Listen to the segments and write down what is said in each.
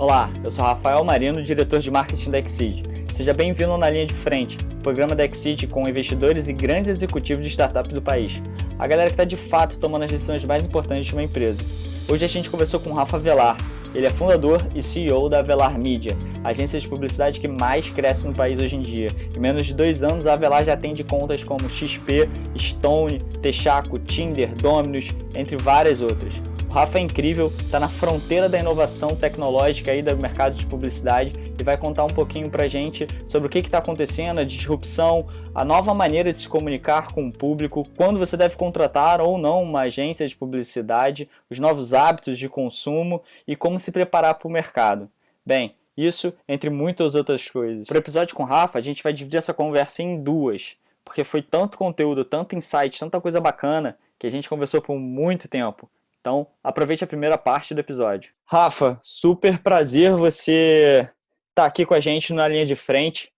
Olá, eu sou Rafael Marino, diretor de marketing da Exceed. Seja bem-vindo na Linha de Frente, programa da Exceed com investidores e grandes executivos de startups do país. A galera que está de fato tomando as decisões mais importantes de uma empresa. Hoje a gente conversou com o Rafa Velar. Ele é fundador e CEO da Velar Mídia, a agência de publicidade que mais cresce no país hoje em dia. Em menos de 2 anos, a Velar já atende contas como XP, Stone, Texaco, Tinder, Dominus, entre várias outras. O Rafa é incrível, está na fronteira da inovação tecnológica aí do mercado de publicidade e vai contar um pouquinho pra gente sobre o que está acontecendo, a disrupção, a nova maneira de se comunicar com o público, quando você deve contratar ou não uma agência de publicidade, os novos hábitos de consumo e como se preparar para o mercado. Bem, isso entre muitas outras coisas. Para o episódio com o Rafa, a gente vai dividir essa conversa em duas, porque foi tanto conteúdo, tanto insight, tanta coisa bacana que a gente conversou por muito tempo. Então, aproveite a primeira parte do episódio. Rafa, super prazer você estar aqui com a gente na linha de frente.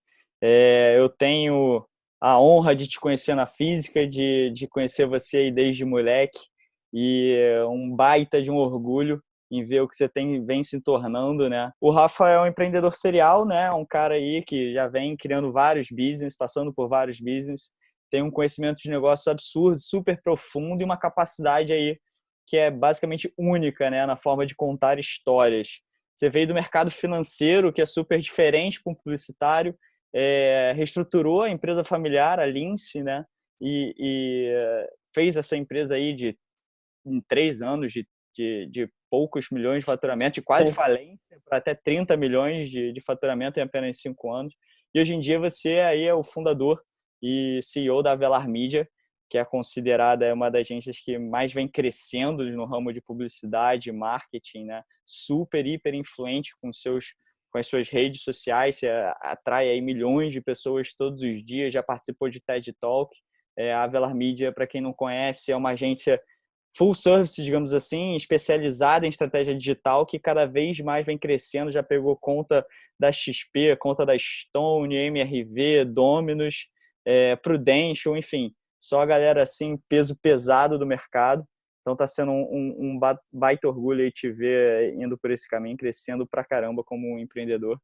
Eu tenho a honra de te conhecer na física, de conhecer você aí desde moleque, e um baita de um orgulho em ver o que você vem se tornando, né? O Rafa é um empreendedor serial, né? Um cara aí que já vem criando vários business, passando por vários business, tem um conhecimento de negócio absurdo, super profundo e uma capacidade aí que é basicamente única, né, na forma de contar histórias. Você veio do mercado financeiro, que é super diferente para um publicitário, reestruturou a empresa familiar, a Lince, né, e fez essa empresa aí em 3 anos de poucos milhões de faturamento, de quase falência, para até 30 milhões de faturamento em apenas 5 anos. E hoje em dia você aí é o fundador e CEO da Velar Mídia, que é considerada uma das agências que mais vem crescendo no ramo de publicidade e marketing, né? Super, hiper influente com as suas redes sociais, você atrai aí milhões de pessoas todos os dias, já participou de TED Talk. A Velar Mídia, para quem não conhece, é uma agência full service, digamos assim, especializada em estratégia digital, que cada vez mais vem crescendo, já pegou conta da XP, conta da Stone, MRV, Dominus, Prudential, enfim, só a galera assim, peso pesado do mercado. Então está sendo um baita orgulho aí te ver indo por esse caminho, crescendo pra caramba como um empreendedor.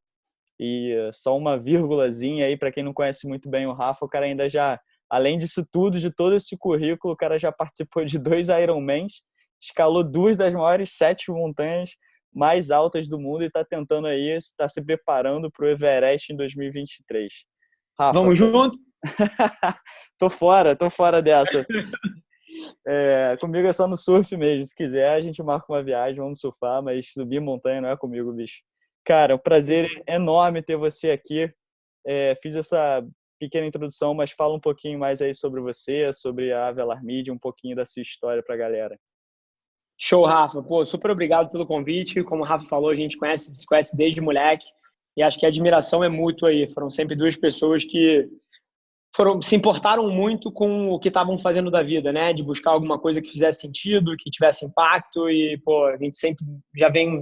E só uma vírgulazinha aí, para quem não conhece muito bem o Rafa, o cara ainda já, além disso tudo, de todo esse currículo, o cara já participou de 2 Ironmans, escalou 2 das maiores 7 montanhas mais altas do mundo e está tentando aí, está se preparando para o Everest em 2023. Rafa, vamos junto? Tô fora dessa. Comigo é só no surf mesmo. Se quiser, a gente marca uma viagem, vamos surfar, mas subir montanha não é comigo, bicho. Cara, um prazer enorme ter você aqui. Fiz essa pequena introdução, mas fala um pouquinho mais aí sobre você, sobre a Velar Mídia, um pouquinho da sua história pra galera. Show, Rafa. Pô, super obrigado pelo convite. Como o Rafa falou, a gente se conhece desde moleque e acho que a admiração é mútua aí. Foram sempre 2 pessoas que se importaram muito com o que estavam fazendo da vida, né? De buscar alguma coisa que fizesse sentido, que tivesse impacto e, pô, a gente sempre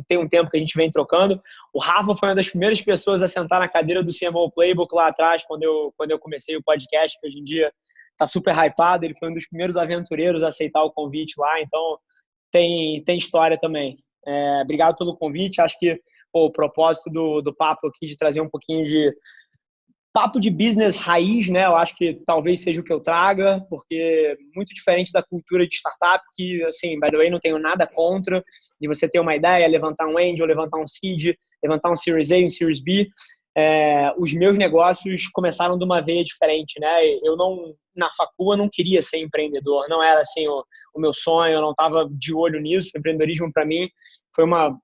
tem um tempo que a gente vem trocando. O Rafa foi uma das primeiras pessoas a sentar na cadeira do CMO Playbook lá atrás, quando eu comecei o podcast, que hoje em dia tá super hypado. Ele foi um dos primeiros aventureiros a aceitar o convite lá, então tem história também. Obrigado pelo convite. Acho que o propósito do papo aqui de trazer um pouquinho de papo de business raiz, né? Eu acho que talvez seja o que eu traga, porque é muito diferente da cultura de startup, que, assim, by the way, não tenho nada contra de você ter uma ideia, levantar um angel, levantar um seed, levantar um Series A, um Series B. Os meus negócios começaram de uma veia diferente, né? Na facul, eu não queria ser empreendedor, não era, assim, o meu sonho, eu não estava de olho nisso. O empreendedorismo, para mim, foi uma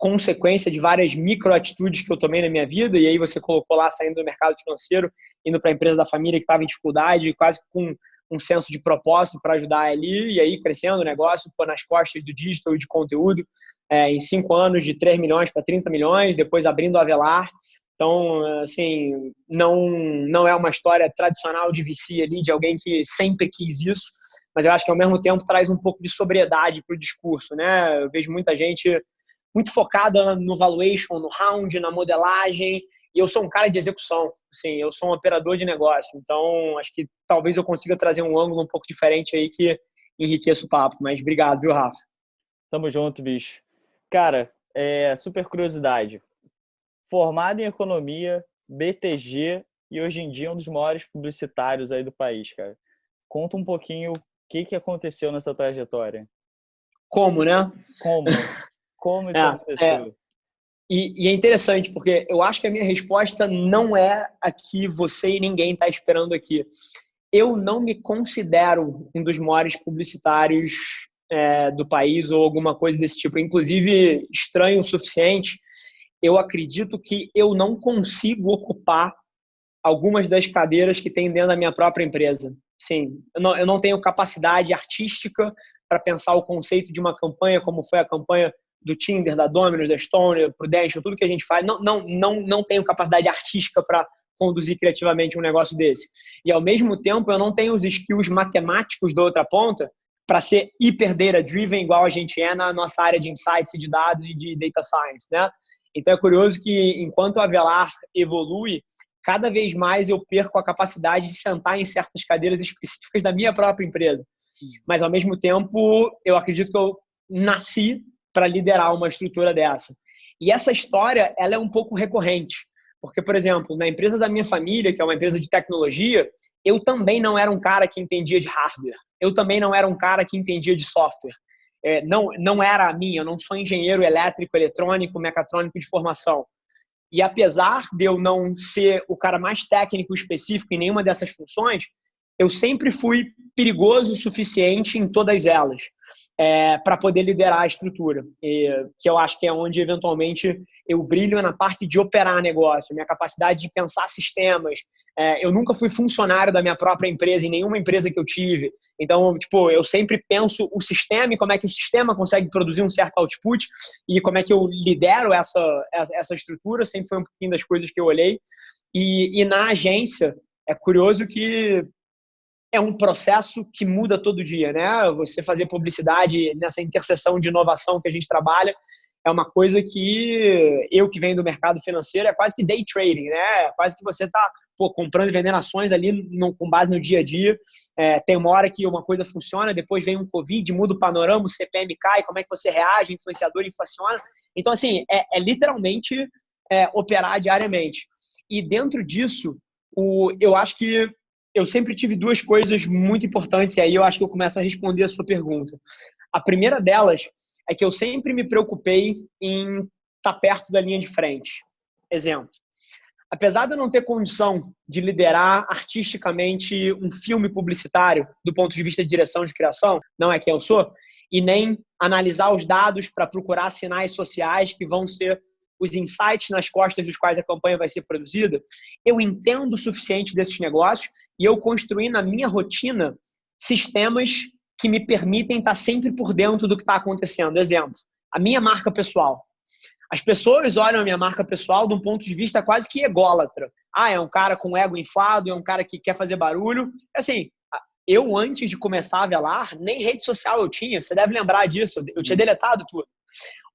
consequência de várias microatitudes que eu tomei na minha vida, e aí você colocou lá, saindo do mercado financeiro, indo para a empresa da família que estava em dificuldade, quase com um senso de propósito para ajudar ali, e aí crescendo o negócio, nas costas do digital e de conteúdo, em 5 anos de 3 milhões para 30 milhões, depois abrindo a Avelar. Então, assim, não é uma história tradicional de VC ali, de alguém que sempre quis isso, mas eu acho que ao mesmo tempo traz um pouco de sobriedade para o discurso, né? Eu vejo muita gente muito focada no valuation, no round, na modelagem, e eu sou um cara de execução, assim, eu sou um operador de negócio, então acho que talvez eu consiga trazer um ângulo um pouco diferente aí que enriqueça o papo, mas obrigado, viu, Rafa? Tamo junto, bicho. Cara, super curiosidade. Formado em economia, BTG e hoje em dia um dos maiores publicitários aí do país, cara. Conta um pouquinho o que aconteceu nessa trajetória. Como, né? Como isso É, é, aconteceu? e é interessante, porque eu acho que a minha resposta não é a que você e ninguém está esperando aqui. Eu não me considero um dos maiores publicitários do país ou alguma coisa desse tipo. Inclusive, estranho o suficiente, eu acredito que eu não consigo ocupar algumas das cadeiras que tem dentro da minha própria empresa. Sim, eu não tenho capacidade artística para pensar o conceito de uma campanha, como foi a campanha do Tinder, da Domino's, da Stone, Prudential, tudo que a gente faz. Não tenho capacidade artística para conduzir criativamente um negócio desse. E, ao mesmo tempo, eu não tenho os skills matemáticos da outra ponta para ser hiper data-driven, igual a gente é na nossa área de insights, de dados e de data science, né? Então, é curioso que, enquanto a Avelar evolui, cada vez mais eu perco a capacidade de sentar em certas cadeiras específicas da minha própria empresa. Mas, ao mesmo tempo, eu acredito que eu nasci para liderar uma estrutura dessa. E essa história, ela é um pouco recorrente. Porque, por exemplo, na empresa da minha família, que é uma empresa de tecnologia, eu também não era um cara que entendia de hardware. Eu também não era um cara que entendia de software. Não era a minha, eu não sou engenheiro elétrico, eletrônico, mecatrônico de formação. E apesar de eu não ser o cara mais técnico específico em nenhuma dessas funções, eu sempre fui perigoso o suficiente em todas elas para poder liderar a estrutura, que eu acho que é onde, eventualmente, eu brilho na parte de operar negócio, minha capacidade de pensar sistemas. Eu nunca fui funcionário da minha própria empresa, em nenhuma empresa que eu tive. Então, eu sempre penso o sistema e como é que o sistema consegue produzir um certo output e como é que eu lidero essa estrutura. Sempre foi um pouquinho das coisas que eu olhei. E na agência, é curioso que é um processo que muda todo dia, né? Você fazer publicidade nessa interseção de inovação que a gente trabalha é uma coisa que eu que venho do mercado financeiro é quase que day trading, né? É quase que você está comprando e vendendo ações ali com base no dia a dia. Tem uma hora que uma coisa funciona, depois vem um Covid, muda o panorama, o CPM cai, como é que você reage, influenciador inflaciona. Então, assim, literalmente operar diariamente. E dentro disso, eu acho que eu sempre tive duas coisas muito importantes, e aí eu acho que eu começo a responder a sua pergunta. A primeira delas é que eu sempre me preocupei em estar perto da linha de frente. Exemplo. Apesar de eu não ter condição de liderar artisticamente um filme publicitário do ponto de vista de direção de criação, não é quem eu sou, e nem analisar os dados para procurar sinais sociais que vão ser os insights nas costas dos quais a campanha vai ser produzida, eu entendo o suficiente desses negócios e eu construí na minha rotina sistemas que me permitem estar sempre por dentro do que está acontecendo. Exemplo, a minha marca pessoal. As pessoas olham a minha marca pessoal de um ponto de vista quase que ególatra. É um cara com ego inflado, é um cara que quer fazer barulho. Assim, eu antes de começar a Avelar, nem rede social eu tinha, você deve lembrar disso, eu tinha deletado tudo.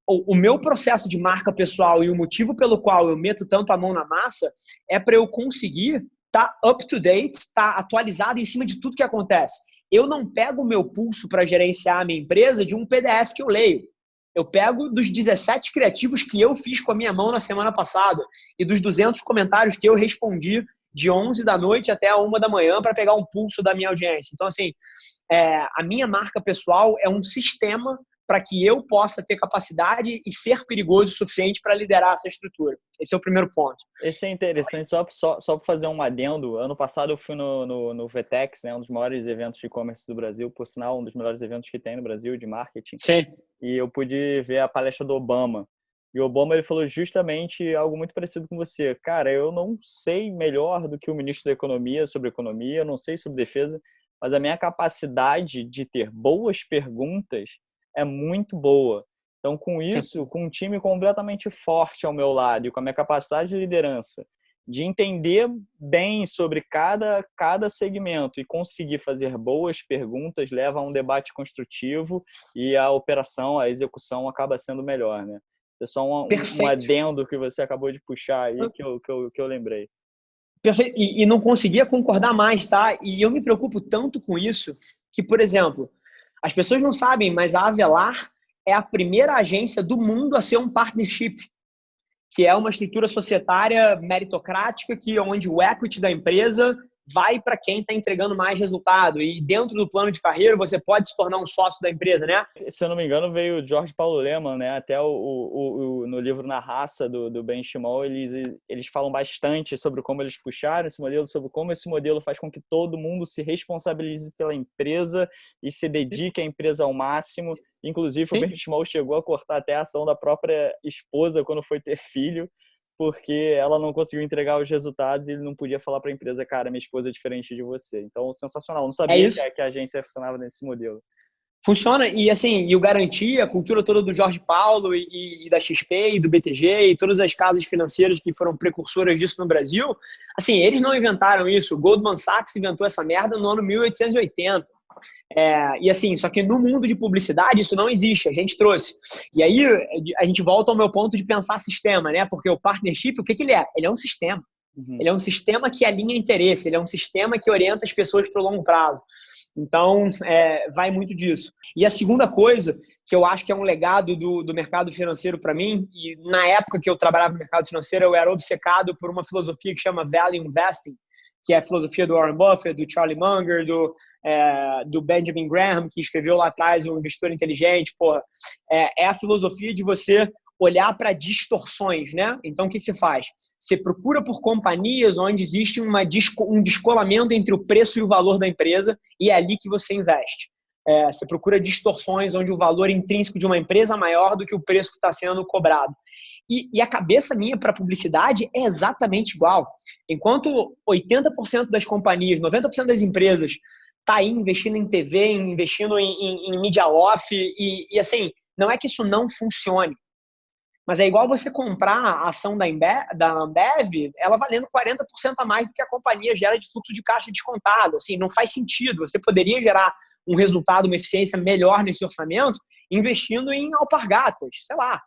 O meu processo de marca pessoal e o motivo pelo qual eu meto tanto a mão na massa é para eu conseguir estar up to date, estar atualizado em cima de tudo que acontece. Eu não pego o meu pulso para gerenciar a minha empresa de um PDF que eu leio. Eu pego dos 17 criativos que eu fiz com a minha mão na semana passada e dos 200 comentários que eu respondi de 11 da noite até a 1 da manhã para pegar um pulso da minha audiência. Então, assim, a minha marca pessoal é um sistema para que eu possa ter capacidade e ser perigoso o suficiente para liderar essa estrutura. Esse é o primeiro ponto. Esse é interessante, só para fazer um adendo. Ano passado eu fui no VTEX, né, um dos maiores eventos de e-commerce do Brasil, por sinal, um dos melhores eventos que tem no Brasil de marketing. Sim. E eu pude ver a palestra do Obama. E o Obama ele falou justamente algo muito parecido com você. Cara, eu não sei melhor do que o ministro da Economia sobre economia, eu não sei sobre defesa, mas a minha capacidade de ter boas perguntas é muito boa. Então, com isso, com um time completamente forte ao meu lado e com a minha capacidade de liderança, de entender bem sobre cada segmento e conseguir fazer boas perguntas, leva a um debate construtivo e a operação, a execução acaba sendo melhor, né? É só um adendo que você acabou de puxar aí que eu lembrei. Perfeito. E não conseguia concordar mais, tá? E eu me preocupo tanto com isso que, por exemplo, as pessoas não sabem, mas a Avelar é a primeira agência do mundo a ser um partnership, que é uma estrutura societária meritocrática, onde o equity da empresa vai para quem está entregando mais resultado. E dentro do plano de carreira, você pode se tornar um sócio da empresa, né? Se eu não me engano, veio o Jorge Paulo Lemann, né? Até no livro Na Raça, do Ben Shimol, eles falam bastante sobre como eles puxaram esse modelo, sobre como esse modelo faz com que todo mundo se responsabilize pela empresa e se dedique à empresa ao máximo. Inclusive, o Ben Shimol chegou a cortar até a ação da própria esposa quando foi ter filho, porque ela não conseguiu entregar os resultados e ele não podia falar para a empresa, cara, minha esposa é diferente de você. Então, sensacional. Eu não sabia que a agência funcionava nesse modelo. Funciona, e assim, e o Garantia, a cultura toda do Jorge Paulo e da XP e do BTG e todas as casas financeiras que foram precursoras disso no Brasil, assim, eles não inventaram isso. O Goldman Sachs inventou essa merda no ano 1880. E assim, só que no mundo de publicidade isso não existe, a gente trouxe. E aí a gente volta ao meu ponto de pensar sistema, né? Porque o partnership, o que ele é? Ele é um sistema. Ele é um sistema que alinha interesse, ele é um sistema que orienta as pessoas para o longo prazo. Então, vai muito disso. E a segunda coisa, que eu acho que é um legado do mercado financeiro para mim, e na época que eu trabalhava no mercado financeiro, eu era obcecado por uma filosofia que chama Value Investing, que é a filosofia do Warren Buffett, do Charlie Munger, do Benjamin Graham, que escreveu lá atrás o Investidor Inteligente. Porra, é a filosofia de você olhar para distorções, né? Então, o que você faz? Você procura por companhias onde existe um descolamento entre o preço e o valor da empresa e é ali que você investe. Você procura distorções onde o valor intrínseco de uma empresa é maior do que o preço que está sendo cobrado. E a cabeça minha para publicidade é exatamente igual. Enquanto 80% das companhias, 90% das empresas está aí investindo em TV, investindo em mídia off, e assim, não é que isso não funcione. Mas é igual você comprar a ação da Ambev, ela valendo 40% a mais do que a companhia gera de fluxo de caixa descontado. Assim, não faz sentido. Você poderia gerar um resultado, uma eficiência melhor nesse orçamento investindo em alpargatas, sei lá,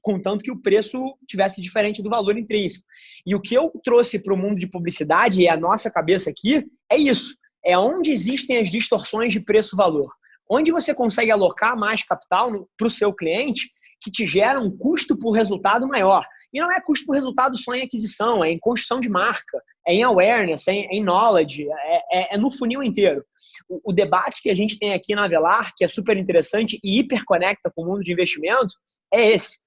contanto que o preço tivesse diferente do valor intrínseco. E o que eu trouxe para o mundo de publicidade, e a nossa cabeça aqui, é isso. É onde existem as distorções de preço-valor. Onde você consegue alocar mais capital para o seu cliente que te gera um custo por resultado maior. E não é custo por resultado só em aquisição, é em construção de marca, é em awareness, é em knowledge, é no funil inteiro. O debate que a gente tem aqui na Avelar, que é super interessante e hiperconecta com o mundo de investimento, é esse.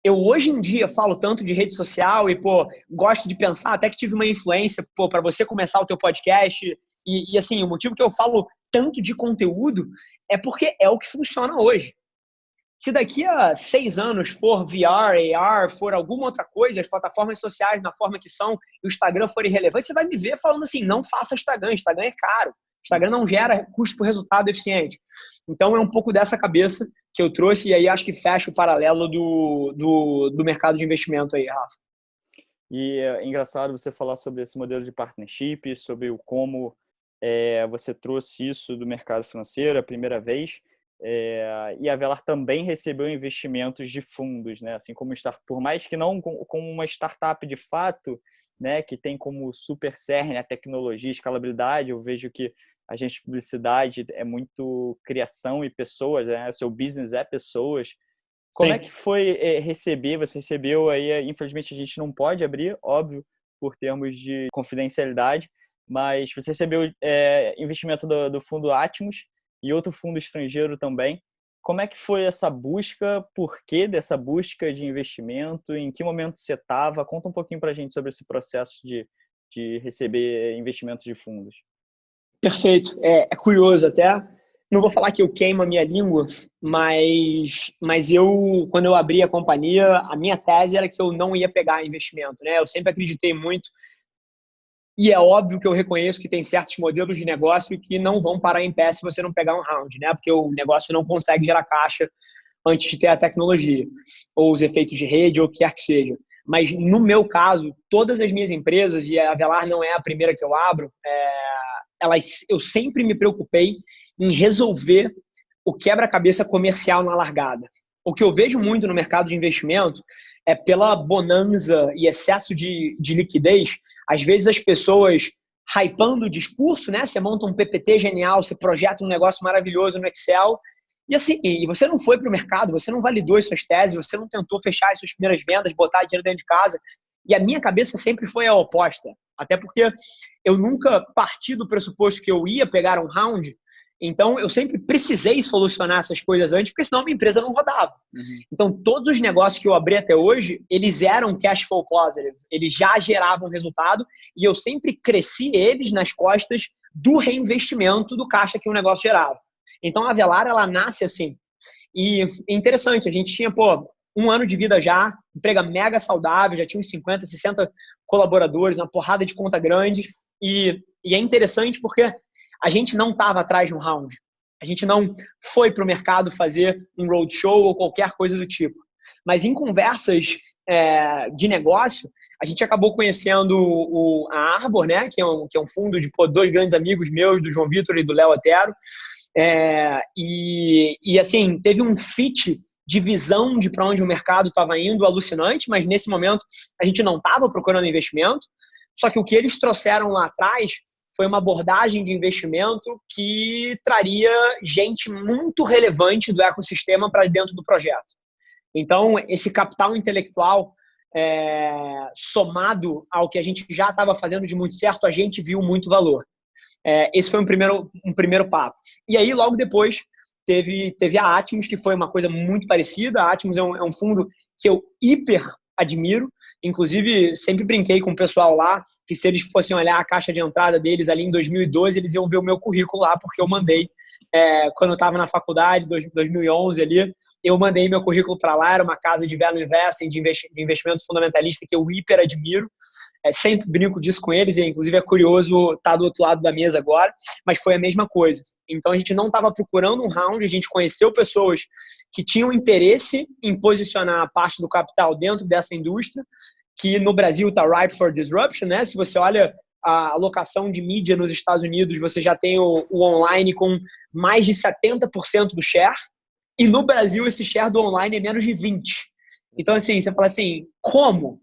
Eu hoje em dia falo tanto de rede social e, gosto de pensar, até que tive uma influência, para você começar o teu podcast. E assim, o motivo que eu falo tanto de conteúdo é porque é o que funciona hoje. Se daqui a 6 anos for VR, AR, for alguma outra coisa, as plataformas sociais na forma que são, e o Instagram for irrelevante, você vai me ver falando assim, não faça Instagram é caro. Instagram não gera custo por resultado eficiente. Então, é um pouco dessa cabeça que eu trouxe, e aí acho que fecha o paralelo do mercado de investimento aí, Rafa. E é engraçado você falar sobre esse modelo de partnership, sobre como você trouxe isso do mercado financeiro a primeira vez. E a Avelar também recebeu investimentos de fundos, né? Assim como por mais que não como uma startup de fato, né? Que tem como super cerne a tecnologia e escalabilidade. Eu vejo que a gente de publicidade é muito criação e pessoas, né? O seu business é pessoas. Como é que foi receber? Você recebeu aí, infelizmente a gente não pode abrir, óbvio, por termos de confidencialidade, mas você recebeu investimento do fundo Atmos e outro fundo estrangeiro também. Como é que foi essa busca? Por que dessa busca de investimento? Em que momento você estava? Conta um pouquinho para a gente sobre esse processo de receber investimentos de fundos. Perfeito. É curioso até. Não vou falar que eu queimo a minha língua, mas eu, quando eu abri a companhia, a minha tese era que eu não ia pegar investimento, né? Eu sempre acreditei muito. E é óbvio que eu reconheço que tem certos modelos de negócio que não vão parar em pé se você não pegar um round, né? Porque o negócio não consegue gerar caixa antes de ter a tecnologia, ou os efeitos de rede, ou o que quer que seja. Mas, no meu caso, todas as minhas empresas, e a Avelar não é a primeira que eu abro, eu sempre me preocupei em resolver o quebra-cabeça comercial na largada. O que eu vejo muito no mercado de investimento é pela bonança e excesso de liquidez. Às vezes as pessoas hypando o discurso, né? Você monta um PPT genial, você projeta um negócio maravilhoso no Excel E assim, e você não foi para o mercado, você não validou as suas teses, você não tentou fechar as suas primeiras vendas, botar dinheiro dentro de casa. E a minha cabeça sempre foi a oposta. Até porque eu nunca parti do pressuposto que eu ia pegar um round, então eu sempre precisei solucionar essas coisas antes, porque senão minha empresa não rodava. Então todos os negócios que eu abri até hoje, eles eram cash flow positive, eles já geravam resultado e eu sempre cresci eles nas costas do reinvestimento do caixa que o negócio gerava. Então a Avelar, ela nasce assim. E interessante, a gente tinha, 1 ano de vida já, empresa mega saudável, já tinha uns 50, 60 colaboradores, uma porrada de conta grande. E é interessante porque a gente não estava atrás de um round. A gente não foi para o mercado fazer um roadshow ou qualquer coisa do tipo. Mas em conversas de negócio, a gente acabou conhecendo a Arbor, né, que é um fundo de 2 grandes amigos meus, do João Vitor e do Léo Otero. E assim, teve um fit de visão de para onde o mercado estava indo alucinante, mas nesse momento a gente não estava procurando investimento. Só que o que eles trouxeram lá atrás foi uma abordagem de investimento que traria gente muito relevante do ecossistema para dentro do projeto. Então, esse capital intelectual, somado ao que a gente já estava fazendo de muito certo, a gente viu muito valor. Esse foi um primeiro papo. E aí, logo depois, teve a Atmos, que foi uma coisa muito parecida. A Atmos é um fundo que eu hiper admiro. Inclusive, sempre brinquei com o pessoal lá que se eles fossem olhar a caixa de entrada deles ali em 2012, eles iam ver o meu currículo lá, porque eu mandei, quando eu estava na faculdade, 2011 ali, eu mandei meu currículo para lá. Era uma casa de value investing, de investimento fundamentalista, que eu hiper admiro. Sempre brinco disso com eles, e inclusive é curioso estar do outro lado da mesa agora, mas foi a mesma coisa. Então a gente não estava procurando um round, a gente conheceu pessoas que tinham interesse em posicionar a parte do capital dentro dessa indústria, que no Brasil está ripe for disruption, né? Se você olha a alocação de mídia nos Estados Unidos, você já tem o online com mais de 70% do share, e no Brasil esse share do online é menos de 20%. Então assim, você fala assim, como?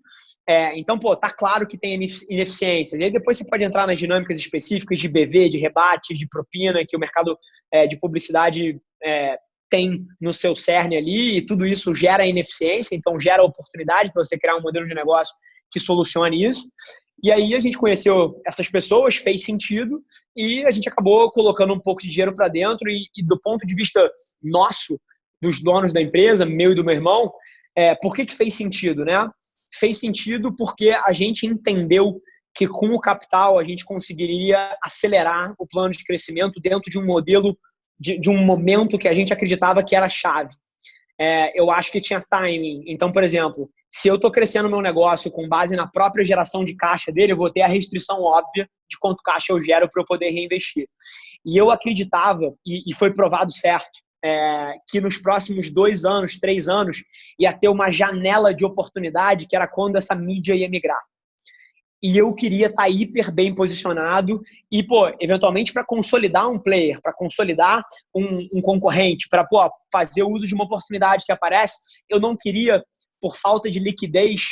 Então, tá claro que tem ineficiências. E aí depois você pode entrar nas dinâmicas específicas de BV, de rebates, de propina, que o mercado de publicidade tem no seu cerne ali, e tudo isso gera ineficiência, então gera oportunidade para você criar um modelo de negócio que solucione isso. E aí a gente conheceu essas pessoas, fez sentido, e a gente acabou colocando um pouco de dinheiro para dentro, e do ponto de vista nosso, dos donos da empresa, meu e do meu irmão, por que fez sentido, né? Fez sentido porque a gente entendeu que com o capital a gente conseguiria acelerar o plano de crescimento dentro de um modelo, de um momento que a gente acreditava que era chave. Eu acho que tinha timing. Então, por exemplo, se eu estou crescendo meu negócio com base na própria geração de caixa dele, eu vou ter a restrição óbvia de quanto caixa eu gero para eu poder reinvestir. E eu acreditava, e foi provado certo, que nos próximos 2 anos, 3 anos, ia ter uma janela de oportunidade, que era quando essa mídia ia migrar. E eu queria estar hiper bem posicionado e, eventualmente para consolidar um player, para consolidar um concorrente, para fazer uso de uma oportunidade que aparece, eu não queria, por falta de liquidez,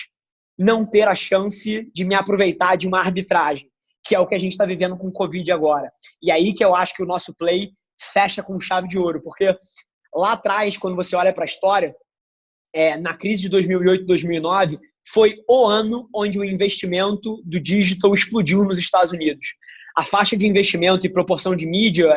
não ter a chance de me aproveitar de uma arbitragem, que é o que a gente está vivendo com o Covid agora. E aí que eu acho que o nosso play fecha com chave de ouro, porque lá atrás, quando você olha para a história, na crise de 2008, 2009, foi o ano onde o investimento do digital explodiu nos Estados Unidos. A faixa de investimento e proporção de mídia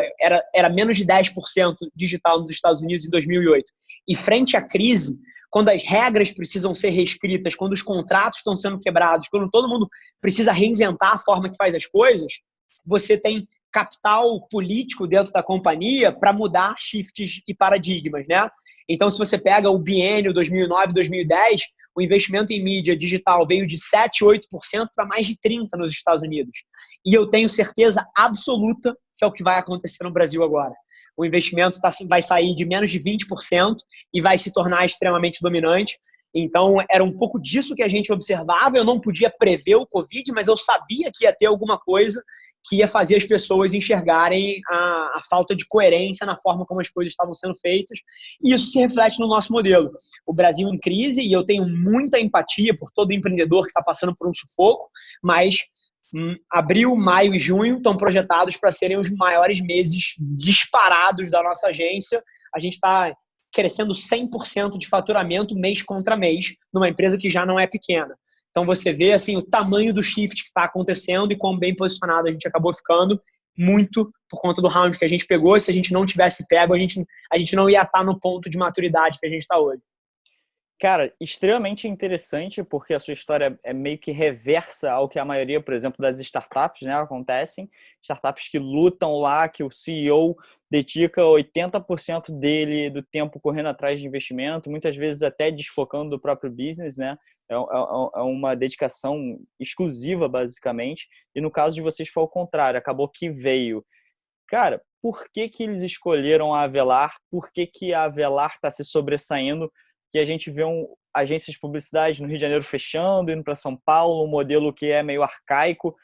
era menos de 10% digital nos Estados Unidos em 2008. E frente à crise, quando as regras precisam ser reescritas, quando os contratos estão sendo quebrados, quando todo mundo precisa reinventar a forma que faz as coisas, você tem capital político dentro da companhia para mudar shifts e paradigmas, né? Então, se você pega o biênio 2009-2010, o investimento em mídia digital veio de 7%, 8% para mais de 30% nos Estados Unidos. E eu tenho certeza absoluta que é o que vai acontecer no Brasil agora. O investimento vai sair de menos de 20% e vai se tornar extremamente dominante. Então, era um pouco disso que a gente observava. Eu não podia prever o Covid, mas eu sabia que ia ter alguma coisa que ia fazer as pessoas enxergarem a falta de coerência na forma como as coisas estavam sendo feitas. E isso se reflete no nosso modelo. O Brasil em crise, e eu tenho muita empatia por todo empreendedor que está passando por um sufoco, mas abril, maio e junho estão projetados para serem os maiores meses disparados da nossa agência, a gente está crescendo 100% de faturamento mês contra mês numa empresa que já não é pequena. Então você vê assim, o tamanho do shift que está acontecendo e quão bem posicionado a gente acabou ficando, muito por conta do round que a gente pegou. Se a gente não tivesse pego, a gente não ia estar no ponto de maturidade que a gente está hoje. Cara, extremamente interessante, porque a sua história é meio que reversa ao que a maioria, por exemplo, das startups, né, acontecem. Startups que lutam lá, que o CEO dedica 80% dele, do tempo correndo atrás de investimento, muitas vezes até desfocando do próprio business, né? É uma dedicação exclusiva, basicamente. E no caso de vocês foi ao contrário, acabou que veio. Cara, por que que eles escolheram a Avelar? Por que que a Avelar está se sobressaindo? Que a gente vê agências de publicidade no Rio de Janeiro fechando, indo para São Paulo, um modelo que é meio arcaico.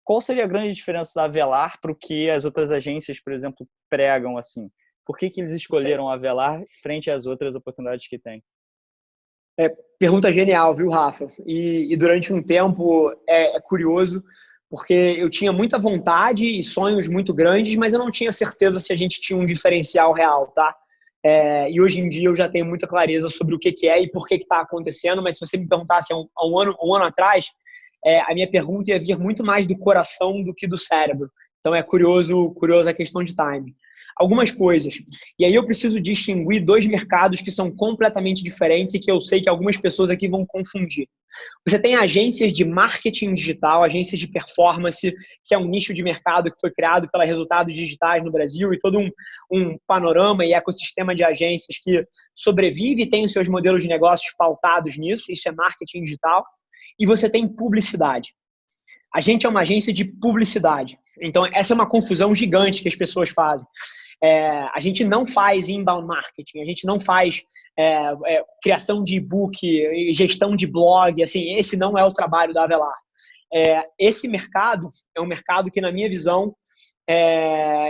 Qual seria a grande diferença da Avelar para o que as outras agências, por exemplo, pregam assim? Por que que eles escolheram a Avelar frente às outras oportunidades que têm? Pergunta genial, viu, Rafa? E durante um tempo é curioso, porque eu tinha muita vontade e sonhos muito grandes, mas eu não tinha certeza se a gente tinha um diferencial real, tá? E hoje em dia eu já tenho muita clareza sobre o que é e por que está acontecendo, mas se você me perguntasse há um ano atrás, a minha pergunta ia vir muito mais do coração do que do cérebro. Então é curioso a questão de timing. Algumas coisas. E aí eu preciso distinguir dois mercados que são completamente diferentes e que eu sei que algumas pessoas aqui vão confundir. Você tem agências de marketing digital, agências de performance, que é um nicho de mercado que foi criado pela Resultados Digitais no Brasil e todo um panorama e ecossistema de agências que sobrevive e tem os seus modelos de negócios pautados nisso. Isso é marketing digital. E você tem publicidade. A gente é uma agência de publicidade. Então, essa é uma confusão gigante que as pessoas fazem. A gente não faz inbound marketing, a gente não faz criação de e-book, gestão de blog, assim, esse não é o trabalho da Avelar. Esse mercado é um mercado que, na minha visão,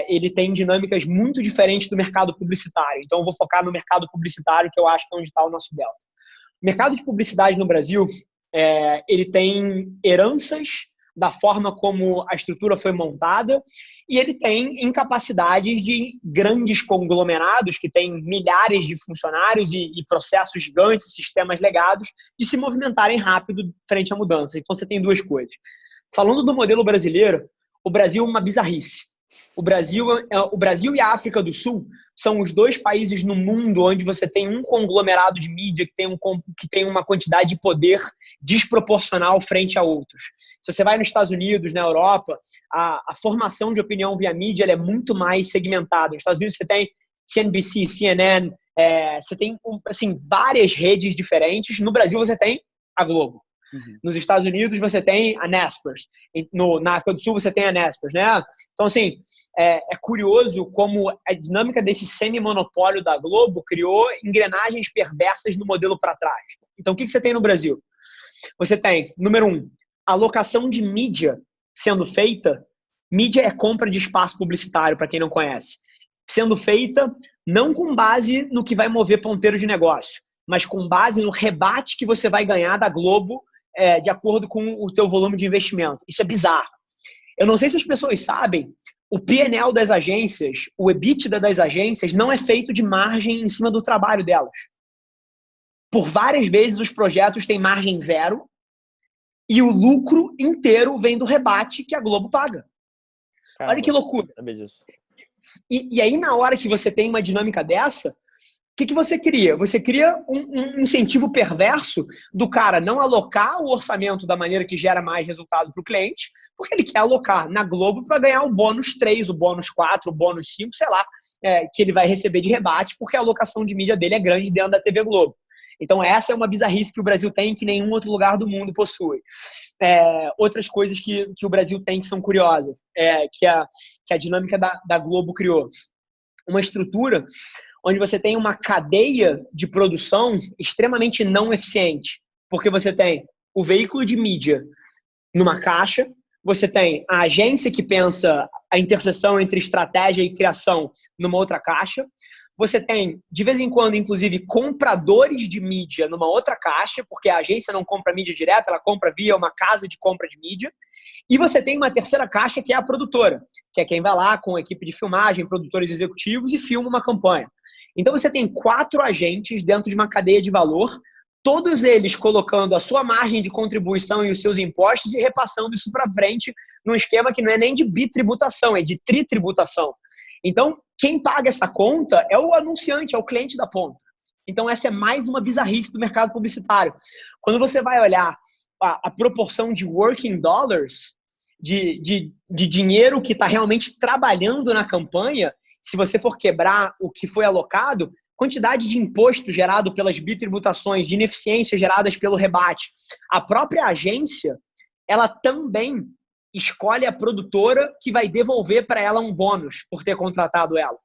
ele tem dinâmicas muito diferentes do mercado publicitário. Então, eu vou focar no mercado publicitário, que eu acho que é onde está o nosso delta. O mercado de publicidade no Brasil, ele tem heranças da forma como a estrutura foi montada e ele tem incapacidades de grandes conglomerados que têm milhares de funcionários e processos gigantes, sistemas legados, de se movimentarem rápido frente à mudança. Então, você tem duas coisas. Falando do modelo brasileiro, o Brasil é uma bizarrice. O Brasil e a África do Sul são os dois países no mundo onde você tem um conglomerado de mídia que tem uma quantidade de poder desproporcional frente a outros. Se você vai nos Estados Unidos, na Europa, a formação de opinião via mídia ela é muito mais segmentada. Nos Estados Unidos você tem CNBC, CNN, você tem assim, várias redes diferentes. No Brasil você tem a Globo. Uhum. Nos Estados Unidos você tem a Naspers. Na África do Sul você tem a Naspers, né? Então, assim, é curioso como a dinâmica desse semi-monopólio da Globo criou engrenagens perversas no modelo para trás. Então, o que você tem no Brasil? Você tem, número 1, alocação de mídia sendo feita. Mídia é compra de espaço publicitário, para quem não conhece. Sendo feita não com base no que vai mover ponteiro de negócio, mas com base no rebate que você vai ganhar da Globo de acordo com o teu volume de investimento. Isso é bizarro. Eu não sei se as pessoas sabem, o P&L das agências, o EBITDA das agências não é feito de margem em cima do trabalho delas. Por várias vezes os projetos têm margem zero e o lucro inteiro vem do rebate que a Globo paga. Caramba, olha que loucura. E aí, na hora que você tem uma dinâmica dessa, o que você cria? Você cria um incentivo perverso do cara não alocar o orçamento da maneira que gera mais resultado para o cliente, porque ele quer alocar na Globo para ganhar o bônus 3, o bônus 4, o bônus 5, sei lá, que ele vai receber de rebate, porque a alocação de mídia dele é grande dentro da TV Globo. Então, essa é uma bizarrice que o Brasil tem que nenhum outro lugar do mundo possui. Outras coisas que o Brasil tem que são curiosas, que a dinâmica da Globo criou. Uma estrutura onde você tem uma cadeia de produção extremamente não eficiente, porque você tem o veículo de mídia numa caixa, você tem a agência que pensa a interseção entre estratégia e criação numa outra caixa, Você tem, de vez em quando, inclusive, compradores de mídia numa outra caixa, porque a agência não compra mídia direta, ela compra via uma casa de compra de mídia. E você tem uma terceira caixa, que é a produtora, que é quem vai lá com a equipe de filmagem, produtores executivos e filma uma campanha. Então você tem 4 agentes dentro de uma cadeia de valor, todos eles colocando a sua margem de contribuição e os seus impostos e repassando isso para frente num esquema que não é nem de bitributação, é de tritributação. Então, quem paga essa conta é o anunciante, é o cliente da ponta. Então, essa é mais uma bizarrice do mercado publicitário. Quando você vai olhar a proporção de working dollars, de dinheiro que está realmente trabalhando na campanha, se você for quebrar o que foi alocado, quantidade de imposto gerado pelas bitributações, de ineficiências geradas pelo rebate. A própria agência, ela também escolhe a produtora que vai devolver para ela um bônus por ter contratado ela.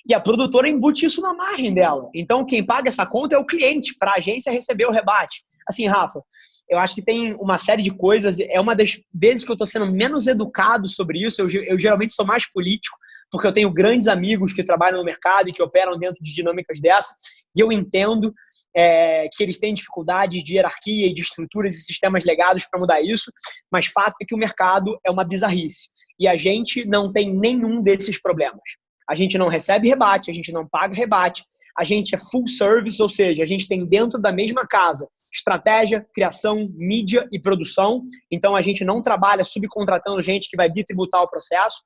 E a produtora embute isso na margem dela. Então, quem paga essa conta é o cliente, para a agência receber o rebate. Assim, Rafa, eu acho que tem uma série de coisas. É uma das vezes que eu estou sendo menos educado sobre isso. Eu geralmente sou mais político, porque eu tenho grandes amigos que trabalham no mercado e que operam dentro de dinâmicas dessas, e eu entendo que eles têm dificuldades de hierarquia e de estruturas e sistemas legados para mudar isso, mas fato é que o mercado é uma bizarrice. E a gente não tem nenhum desses problemas. A gente não recebe rebate, a gente não paga rebate, a gente é full service, ou seja, a gente tem dentro da mesma casa estratégia, criação, mídia e produção. Então, a gente não trabalha subcontratando gente que vai bitributar o processo.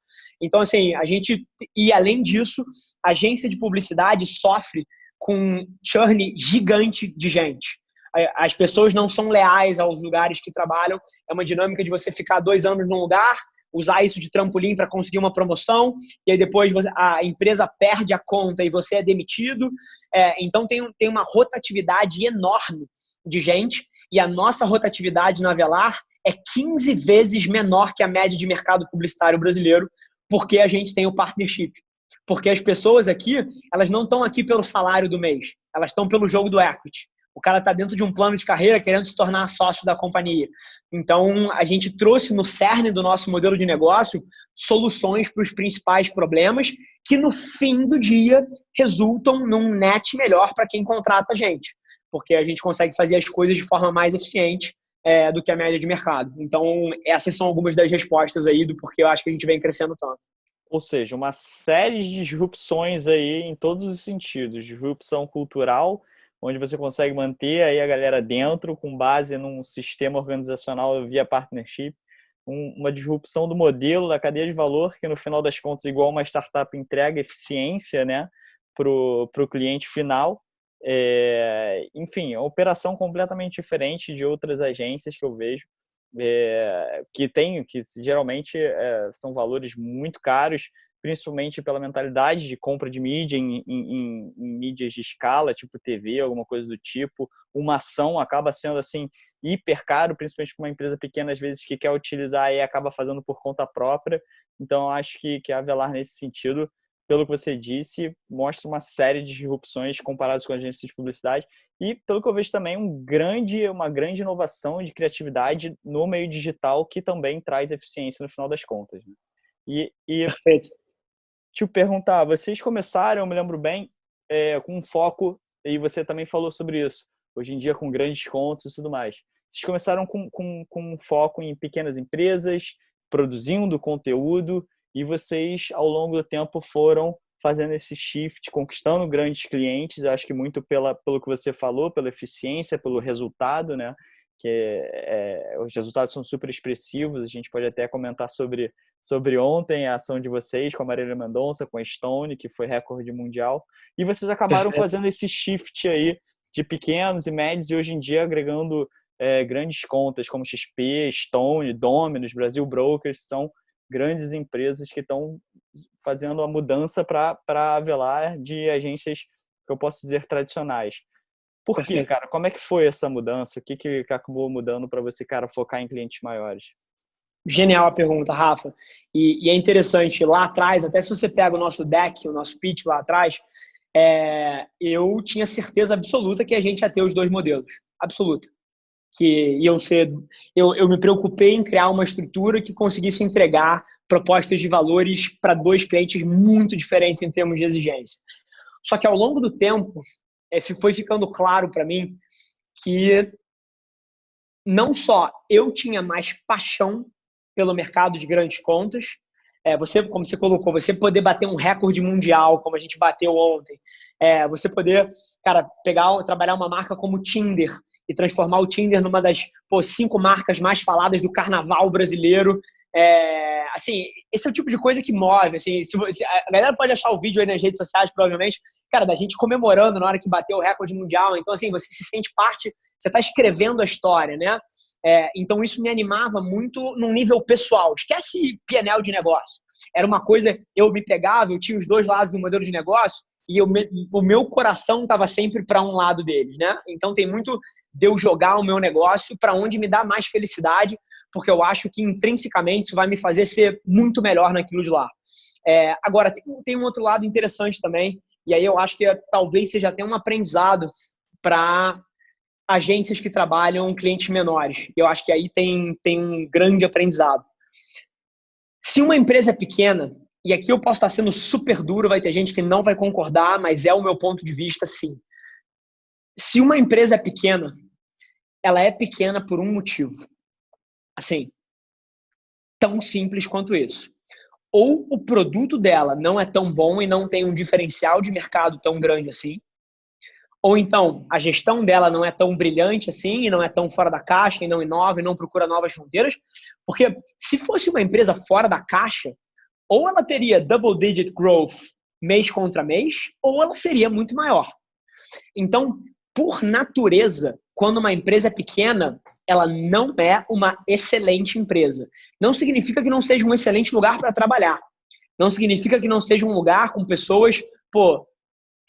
Então, assim, e além disso, a agência de publicidade sofre com um churn gigante de gente. As pessoas não são leais aos lugares que trabalham. É uma dinâmica de você ficar 2 anos num lugar, usar isso de trampolim para conseguir uma promoção, e aí depois a empresa perde a conta e você é demitido. Então tem uma rotatividade enorme de gente, e a nossa rotatividade na Avelar é 15 vezes menor que a média de mercado publicitário brasileiro, porque a gente tem o partnership. Porque as pessoas aqui, elas não estão aqui pelo salário do mês, elas estão pelo jogo do equity. O cara está dentro de um plano de carreira querendo se tornar sócio da companhia. Então, a gente trouxe no cerne do nosso modelo de negócio soluções para os principais problemas que, no fim do dia, resultam num net melhor para quem contrata a gente. Porque a gente consegue fazer as coisas de forma mais eficiente do que a média de mercado. Então, essas são algumas das respostas aí do porquê eu acho que a gente vem crescendo tanto. Ou seja, uma série de disrupções aí em todos os sentidos. Disrupção cultural, onde você consegue manter aí a galera dentro com base num sistema organizacional via partnership, uma disrupção do modelo da cadeia de valor, que no final das contas, igual uma startup, entrega eficiência, né, para o cliente final. Enfim, uma operação completamente diferente de outras agências que eu vejo, que geralmente são valores muito caros, principalmente pela mentalidade de compra de mídia em mídias de escala, tipo TV, alguma coisa do tipo. Uma ação acaba sendo assim hiper caro, principalmente para uma empresa pequena, às vezes, que quer utilizar e acaba fazendo por conta própria. Então, acho que a Avelar, nesse sentido, pelo que você disse, mostra uma série de disrupções comparadas com agências de publicidade. E, pelo que eu vejo também, uma grande inovação de criatividade no meio digital, que também traz eficiência no final das contas, né? Perfeito. Te perguntar, vocês começaram, eu me lembro bem, com um foco, e você também falou sobre isso, hoje em dia com grandes contas e tudo mais. Vocês começaram com um foco em pequenas empresas, produzindo conteúdo, e vocês, ao longo do tempo, foram fazendo esse shift, conquistando grandes clientes, eu acho que muito pelo que você falou, pela eficiência, pelo resultado, né? Que os resultados são super expressivos. A gente pode até comentar sobre ontem a ação de vocês com a Marília Mendonça, com a Stone, que foi recorde mundial, e vocês acabaram fazendo esse shift aí de pequenos e médios, e hoje em dia agregando grandes contas como XP, Stone, Dominus, Brasil Brokers, são grandes empresas que estão fazendo a mudança para Avelar de agências que eu posso dizer tradicionais. Por quê, cara? Como é que foi essa mudança? O que acabou mudando para você, cara, focar em clientes maiores? Genial a pergunta, Rafa. E é interessante, lá atrás, até se você pega o nosso deck, o nosso pitch lá atrás, eu tinha certeza absoluta que a gente ia ter os 2 modelos. Absoluta. Que iam ser... Eu me preocupei em criar uma estrutura que conseguisse entregar propostas de valores para 2 clientes muito diferentes em termos de exigência. Só que ao longo do tempo, foi ficando claro para mim que não só eu tinha mais paixão pelo mercado de grandes contas, você, como você colocou, você poder bater um recorde mundial, como a gente bateu ontem, você poder, cara, trabalhar uma marca como o Tinder e transformar o Tinder numa das 5 marcas mais faladas do carnaval brasileiro. Assim, esse é o tipo de coisa que move. Assim, a galera pode achar o vídeo aí nas redes sociais, provavelmente, cara, da gente comemorando na hora que bateu o recorde mundial. Então, assim, você se sente parte, você está escrevendo a história, né? Então, isso me animava muito num nível pessoal. Esquece P&L de negócio. Era uma coisa, eu me pegava, eu tinha os dois lados do modelo de negócio e o meu coração estava sempre para um lado deles, né? Então, tem muito de eu jogar o meu negócio para onde me dá mais felicidade, porque eu acho que intrinsecamente isso vai me fazer ser muito melhor naquilo de lá. Agora, tem um outro lado interessante também, e aí eu acho que talvez seja até um aprendizado para agências que trabalham clientes menores. Eu acho que aí tem um grande aprendizado. Se uma empresa é pequena, e aqui eu posso estar sendo super duro, vai ter gente que não vai concordar, mas é o meu ponto de vista, sim. Se uma empresa é pequena, ela é pequena por um motivo. Assim, tão simples quanto isso. Ou o produto dela não é tão bom e não tem um diferencial de mercado tão grande assim, ou então a gestão dela não é tão brilhante assim, e não é tão fora da caixa, e não inova, e não procura novas fronteiras, porque se fosse uma empresa fora da caixa, ou ela teria double-digit growth mês contra mês, ou ela seria muito maior. Então, por natureza, quando uma empresa é pequena, ela não é uma excelente empresa. Não significa que não seja um excelente lugar para trabalhar. Não significa que não seja um lugar com pessoas,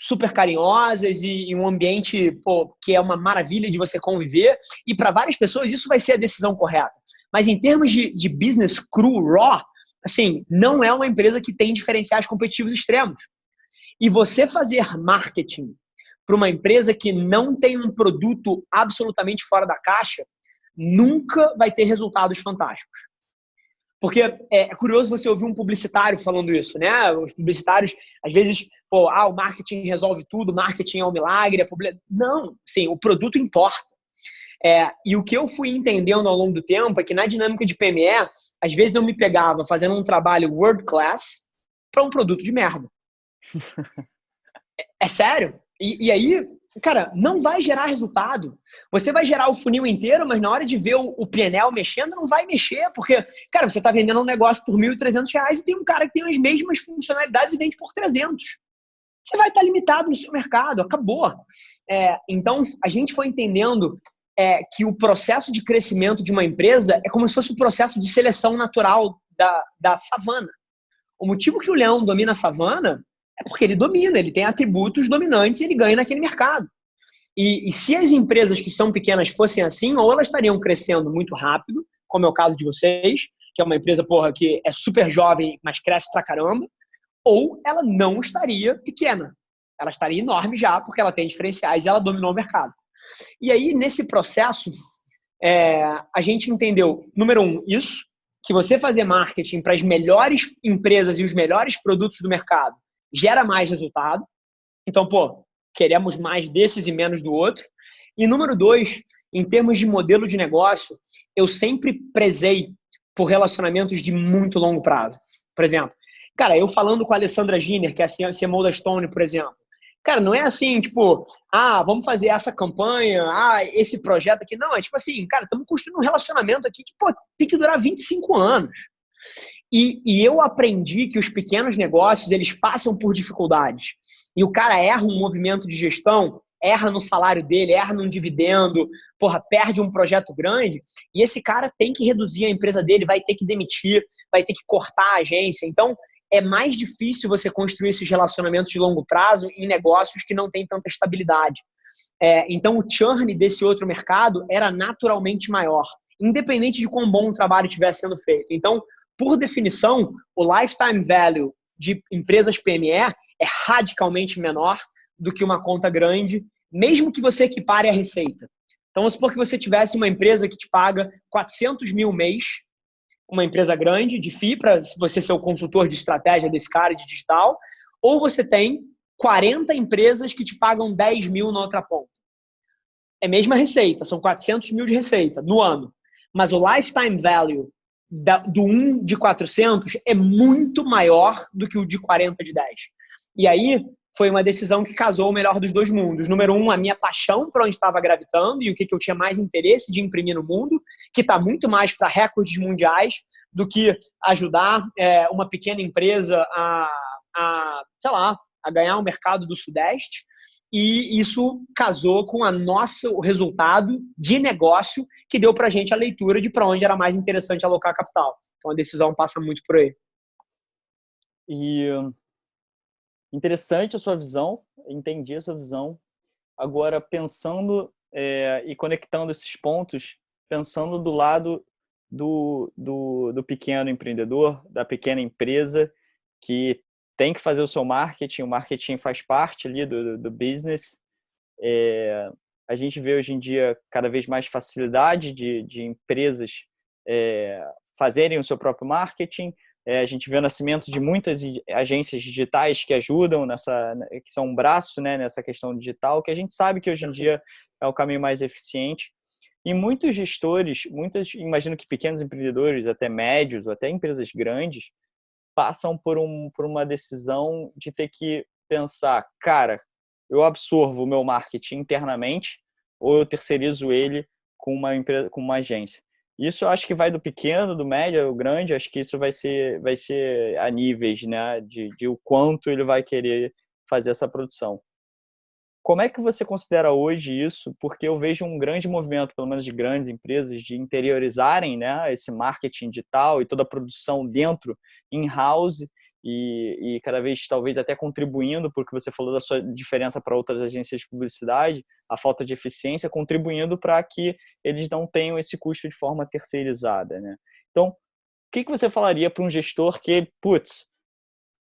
super carinhosas e um ambiente, que é uma maravilha de você conviver. E para várias pessoas isso vai ser a decisão correta. Mas em termos de business cru, raw, assim, não é uma empresa que tem diferenciais competitivos extremos. E você fazer marketing para uma empresa que não tem um produto absolutamente fora da caixa, nunca vai ter resultados fantásticos. Porque é curioso você ouvir um publicitário falando isso, né? Os publicitários, às vezes, o marketing resolve tudo, marketing é um milagre. Não, sim, o produto importa. E o que eu fui entendendo ao longo do tempo é que na dinâmica de PME, às vezes eu me pegava fazendo um trabalho world class para um produto de merda. É sério? E aí, cara, não vai gerar resultado. Você vai gerar o funil inteiro, mas na hora de ver o P&L mexendo, não vai mexer, porque, cara, você está vendendo um negócio por R$1.300 e tem um cara que tem as mesmas funcionalidades e vende por 300. Você vai estar limitado no seu mercado, acabou. Então, a gente foi entendendo que o processo de crescimento de uma empresa é como se fosse o processo de seleção natural da savana. O motivo que o leão domina a savana é porque ele domina, ele tem atributos dominantes e ele ganha naquele mercado. E se as empresas que são pequenas fossem assim, ou elas estariam crescendo muito rápido, como é o caso de vocês, que é uma empresa, que é super jovem, mas cresce pra caramba, ou ela não estaria pequena. Ela estaria enorme já, porque ela tem diferenciais e ela dominou o mercado. E aí, nesse processo, a gente entendeu, número 1, isso, que você fazer marketing para as melhores empresas e os melhores produtos do mercado gera mais resultado. Então, queremos mais desses e menos do outro. E número 2, em termos de modelo de negócio, eu sempre prezei por relacionamentos de muito longo prazo. Por exemplo, cara, eu falando com a Alessandra Giner, que é a CMO da Stone, por exemplo, cara, não é assim, vamos fazer essa campanha, esse projeto aqui. Não, é tipo assim, cara, estamos construindo um relacionamento aqui que, tem que durar 25 anos. E eu aprendi que os pequenos negócios, eles passam por dificuldades. E o cara erra um movimento de gestão, erra no salário dele, erra num dividendo, perde um projeto grande, e esse cara tem que reduzir a empresa dele, vai ter que demitir, vai ter que cortar a agência. Então, é mais difícil você construir esses relacionamentos de longo prazo em negócios que não têm tanta estabilidade. Então, o churn desse outro mercado era naturalmente maior, independente de quão bom o trabalho estivesse sendo feito. Então, por definição, o lifetime value de empresas PME é radicalmente menor do que uma conta grande, mesmo que você equipare a receita. Então, vamos supor que você tivesse uma empresa que te paga 400 mil mês, uma empresa grande de FII, para você ser o consultor de estratégia desse cara de digital, ou você tem 40 empresas que te pagam 10 mil na outra ponta. É a mesma receita, são 400 mil de receita no ano. Mas o lifetime value do 1 de 400 é muito maior do que o de 40 de 10. E aí foi uma decisão que casou o melhor dos dois mundos. Número 1, a minha paixão por onde estava gravitando e o que eu tinha mais interesse de imprimir no mundo, que está muito mais para recordes mundiais do que ajudar uma pequena empresa sei lá, a ganhar o mercado do Sudeste. E isso casou com o resultado de negócio que deu para a gente a leitura de para onde era mais interessante alocar capital. Então a decisão passa muito por aí. E interessante a sua visão, entendi a sua visão. Agora, pensando e conectando esses pontos, pensando do lado do pequeno empreendedor, da pequena empresa que tem que fazer o seu marketing, o marketing faz parte ali do business. A gente vê hoje em dia cada vez mais facilidade de empresas fazerem o seu próprio marketing. A gente vê o nascimento de muitas agências digitais que ajudam que são um braço, né, nessa questão digital, que a gente sabe que hoje em dia é o caminho mais eficiente. E muitos gestores, imagino que pequenos empreendedores, até médios, ou até empresas grandes, passam por uma decisão de ter que pensar, cara, eu absorvo o meu marketing internamente ou eu terceirizo ele com uma empresa, com uma agência. Isso eu acho que vai do pequeno, do médio ao grande, acho que isso vai ser a níveis, né, de o quanto ele vai querer fazer essa produção. Como é que você considera hoje isso? Porque eu vejo um grande movimento, pelo menos de grandes empresas, de interiorizarem, né, esse marketing digital e toda a produção dentro, in-house, e cada vez talvez até contribuindo, porque você falou da sua diferença para outras agências de publicidade, a falta de eficiência, contribuindo para que eles não tenham esse custo de forma terceirizada, né? Então, o que você falaria para um gestor que,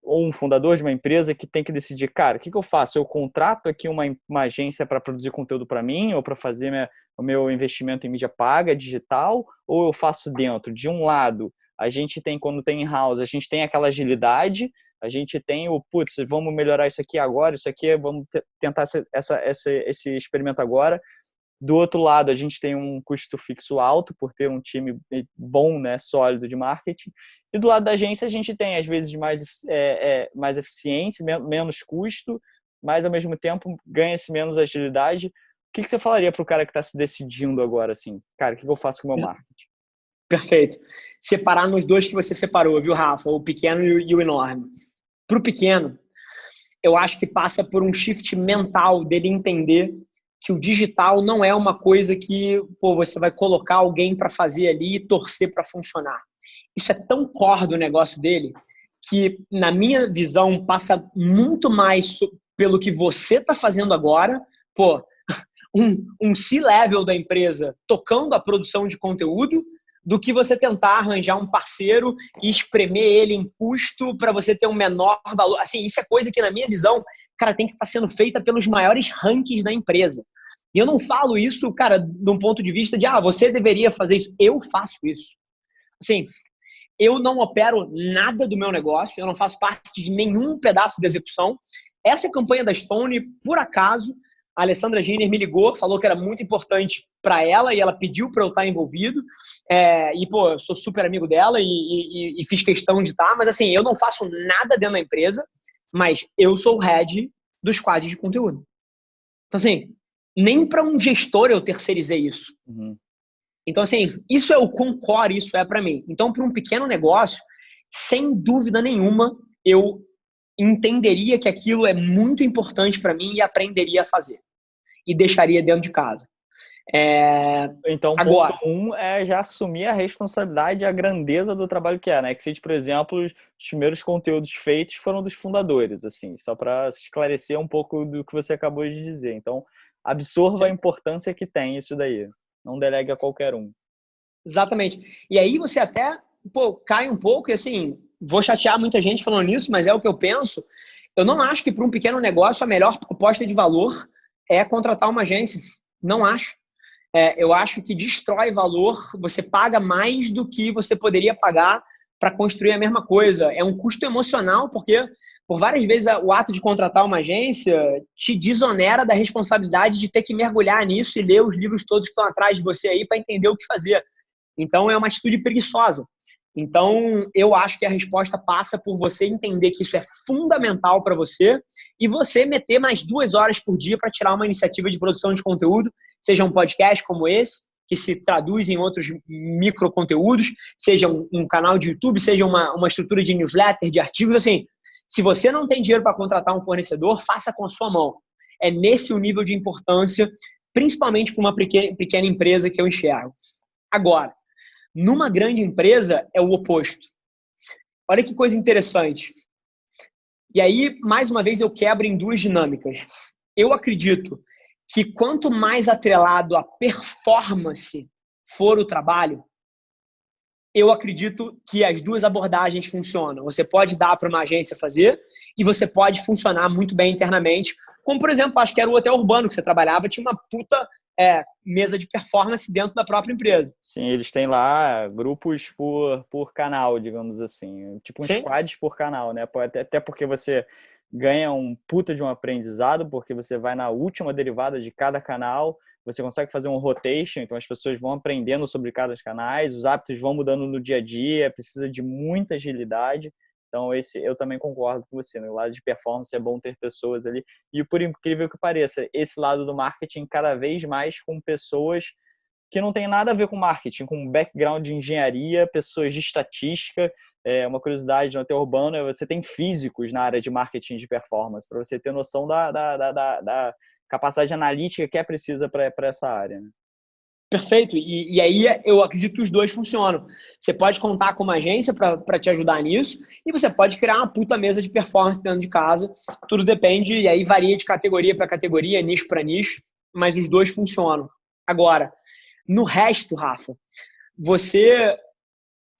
ou um fundador de uma empresa que tem que decidir, cara, o que eu faço? Eu contrato aqui uma agência para produzir conteúdo para mim ou para fazer o meu investimento em mídia paga, digital, ou eu faço dentro? De um lado, a gente tem, quando tem in-house, a gente tem aquela agilidade, a gente tem vamos melhorar isso aqui agora, isso aqui, vamos tentar esse experimento agora. Do outro lado, a gente tem um custo fixo alto por ter um time bom, né, sólido de marketing. E do lado da agência, a gente tem, às vezes, mais eficiência, menos custo, mas, ao mesmo tempo, ganha-se menos agilidade. O que você falaria para o cara que está se decidindo agora, assim? Cara, o que eu faço com o meu marketing? Perfeito. Separar nos dois que você separou, viu, Rafa? O pequeno e o enorme. Para o pequeno, eu acho que passa por um shift mental dele entender que o digital não é uma coisa que você vai colocar alguém para fazer ali e torcer para funcionar. Isso é tão core do negócio dele que, na minha visão, passa muito mais pelo que você está fazendo agora. Um C-level da empresa tocando a produção de conteúdo do que você tentar arranjar um parceiro e espremer ele em custo para você ter um menor valor. Assim, isso é coisa que, na minha visão, cara, tem que estar sendo feita pelos maiores rankings da empresa. E eu não falo isso, cara, de um ponto de vista de, você deveria fazer isso. Eu faço isso. Assim, eu não opero nada do meu negócio, eu não faço parte de nenhum pedaço de execução. Essa campanha da Stone, por acaso, a Alessandra Giner me ligou, falou que era muito importante para ela e ela pediu para eu estar envolvido. Eu sou super amigo dela e fiz questão de estar. Mas, assim, eu não faço nada dentro da empresa, mas eu sou o head do squad de conteúdo. Então, assim, nem para um gestor eu terceirizei isso. Uhum. Então, assim, isso é o quão core isso é para mim. Então, para um pequeno negócio, sem dúvida nenhuma, eu entenderia que aquilo é muito importante para mim e aprenderia a fazer. E deixaria dentro de casa. Então, agora, ponto 1 é já assumir a responsabilidade e a grandeza do trabalho que é, né? Que, por exemplo, os primeiros conteúdos feitos foram dos fundadores, assim, só para esclarecer um pouco do que você acabou de dizer. Então, absorva a importância que tem isso daí. Não delegue a qualquer um. Exatamente. E aí você até cai um pouco e, assim, vou chatear muita gente falando nisso, mas é o que eu penso. Eu não acho que para um pequeno negócio a melhor proposta de valor é contratar uma agência. Não acho. Eu acho que destrói valor, você paga mais do que você poderia pagar para construir a mesma coisa. É um custo emocional, porque por várias vezes o ato de contratar uma agência te desonera da responsabilidade de ter que mergulhar nisso e ler os livros todos que estão atrás de você aí para entender o que fazer. Então, é uma atitude preguiçosa. Então, eu acho que a resposta passa por você entender que isso é fundamental para você e você meter mais 2 horas por dia para tirar uma iniciativa de produção de conteúdo, seja um podcast como esse, que se traduz em outros microconteúdos, seja um canal de YouTube, seja uma estrutura de newsletter, de artigos, assim. Se você não tem dinheiro para contratar um fornecedor, faça com a sua mão. É nesse o nível de importância, principalmente para uma pequena empresa que eu enxergo. Agora, numa grande empresa é o oposto. Olha que coisa interessante. E aí, mais uma vez, eu quebro em 2 dinâmicas. Eu acredito que quanto mais atrelado à performance for o trabalho, eu acredito que as 2 abordagens funcionam. Você pode dar para uma agência fazer e você pode funcionar muito bem internamente. Como, por exemplo, acho que era o Hotel Urbano que você trabalhava, tinha uma puta mesa de performance dentro da própria empresa. Sim, eles têm lá grupos por canal, digamos assim. Tipo uns squads por canal, né? Até porque você ganha um puta de um aprendizado, porque você vai na última derivada de cada canal, você consegue fazer um rotation, então as pessoas vão aprendendo sobre cada canais, os hábitos vão mudando no dia a dia, precisa de muita agilidade. Então, eu também concordo com você. No lado de performance é bom ter pessoas ali. E por incrível que pareça, esse lado do marketing cada vez mais com pessoas que não tem nada a ver com marketing, com background de engenharia, pessoas de estatística. Uma curiosidade no Hotel Urbano é você tem físicos na área de marketing de performance, para você ter noção da capacidade analítica que é precisa para essa área, né? Perfeito. E aí eu acredito que os 2 funcionam. Você pode contar com uma agência para te ajudar nisso e você pode criar uma puta mesa de performance dentro de casa. Tudo depende, e aí varia de categoria para categoria, nicho para nicho, mas os 2 funcionam. Agora, no resto, Rafa, você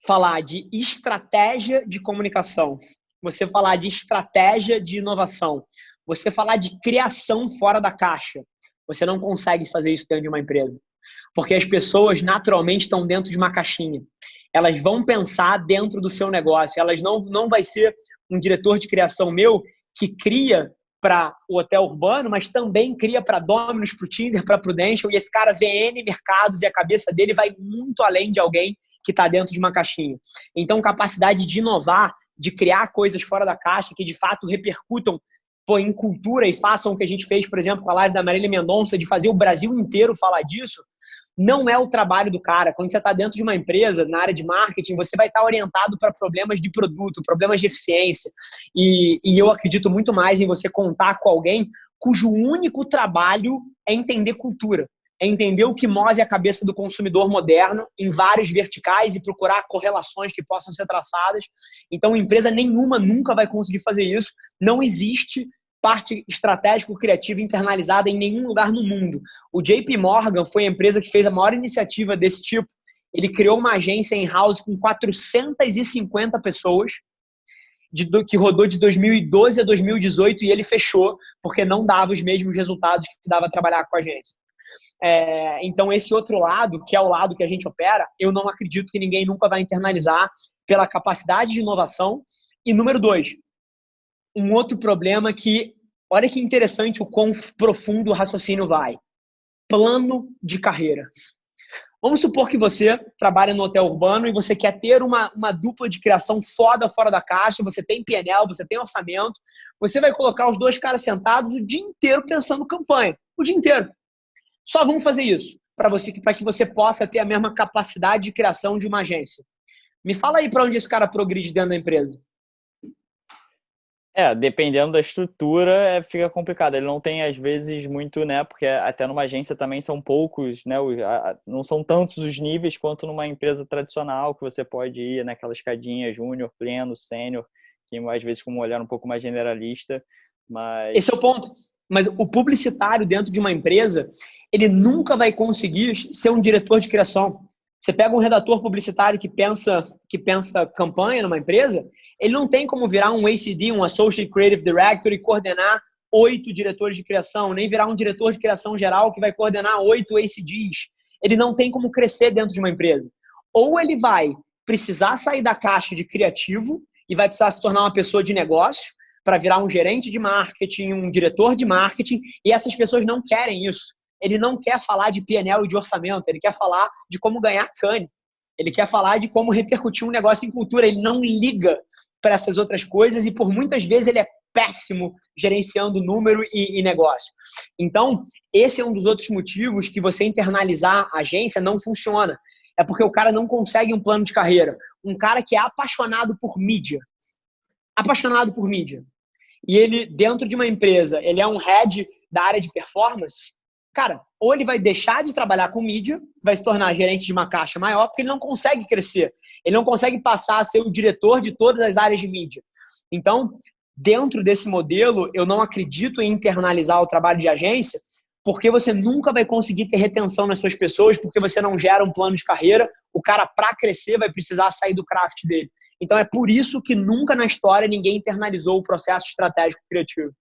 falar de estratégia de comunicação, você falar de estratégia de inovação, você falar de criação fora da caixa, você não consegue fazer isso dentro de uma empresa. Porque as pessoas naturalmente estão dentro de uma caixinha. Elas vão pensar dentro do seu negócio. Elas não vai ser um diretor de criação meu que cria para o Hotel Urbano, mas também cria para Domino's, para o Tinder, para Prudential, e esse cara vê N mercados e a cabeça dele vai muito além de alguém que está dentro de uma caixinha. Então, capacidade de inovar, de criar coisas fora da caixa que de fato repercutam em cultura e façam o que a gente fez, por exemplo, com a live da Marília Mendonça, de fazer o Brasil inteiro falar disso, não é o trabalho do cara. Quando você está dentro de uma empresa, na área de marketing, você vai estar orientado para problemas de produto, problemas de eficiência. E eu acredito muito mais em você contar com alguém cujo único trabalho é entender cultura, é entender o que move a cabeça do consumidor moderno em vários verticais e procurar correlações que possam ser traçadas. Então, empresa nenhuma nunca vai conseguir fazer isso. Não existe parte estratégico-criativa internalizada em nenhum lugar no mundo. O JP Morgan foi a empresa que fez a maior iniciativa desse tipo. Ele criou uma agência in-house com 450 pessoas, que rodou de 2012 a 2018 e ele fechou porque não dava os mesmos resultados que dava trabalhar com a agência. Então, esse outro lado, que é o lado que a gente opera, eu não acredito que ninguém nunca vai internalizar pela capacidade de inovação. E número 2, um outro problema que, olha que interessante o quão profundo o raciocínio vai. Plano de carreira. Vamos supor que você trabalha no Hotel Urbano e você quer ter uma dupla de criação foda fora da caixa, você tem PNL, você tem orçamento, você vai colocar os 2 caras sentados o dia inteiro pensando campanha. O dia inteiro. Só vamos fazer isso para que você possa ter a mesma capacidade de criação de uma agência. Me fala aí para onde esse cara progride dentro da empresa. Dependendo da estrutura, fica complicado. Ele não tem, às vezes, muito, né? Porque até numa agência também são poucos, né? Não são tantos os níveis quanto numa empresa tradicional, que você pode ir naquela escadinha júnior, pleno, sênior, que às vezes com um olhar um pouco mais generalista. Mas... Esse é o ponto. Mas o publicitário dentro de uma empresa, ele nunca vai conseguir ser um diretor de criação. Você pega um redator publicitário que pensa campanha numa empresa, ele não tem como virar um ACD, um Associate Creative Director, e coordenar 8 diretores de criação, nem virar um diretor de criação geral que vai coordenar 8 ACDs. Ele não tem como crescer dentro de uma empresa. Ou ele vai precisar sair da caixa de criativo e vai precisar se tornar uma pessoa de negócio, para virar um gerente de marketing, um diretor de marketing, e essas pessoas não querem isso. Ele não quer falar de P&L e de orçamento, ele quer falar de como ganhar cane. Ele quer falar de como repercutir um negócio em cultura. Ele não liga para essas outras coisas e, por muitas vezes, ele é péssimo gerenciando número e negócio. Então, esse é um dos outros motivos que você internalizar a agência não funciona. É porque o cara não consegue um plano de carreira. Um cara que é apaixonado por mídia. E ele, dentro de uma empresa, ele é um head da área de performance. Cara, ou ele vai deixar de trabalhar com mídia, vai se tornar gerente de uma caixa maior, porque ele não consegue crescer. Ele não consegue passar a ser o diretor de todas as áreas de mídia. Então, dentro desse modelo, eu não acredito em internalizar o trabalho de agência, porque você nunca vai conseguir ter retenção nas suas pessoas, porque você não gera um plano de carreira. O cara, para crescer, vai precisar sair do craft dele. Então, é por isso que nunca na história ninguém internalizou o processo estratégico criativo.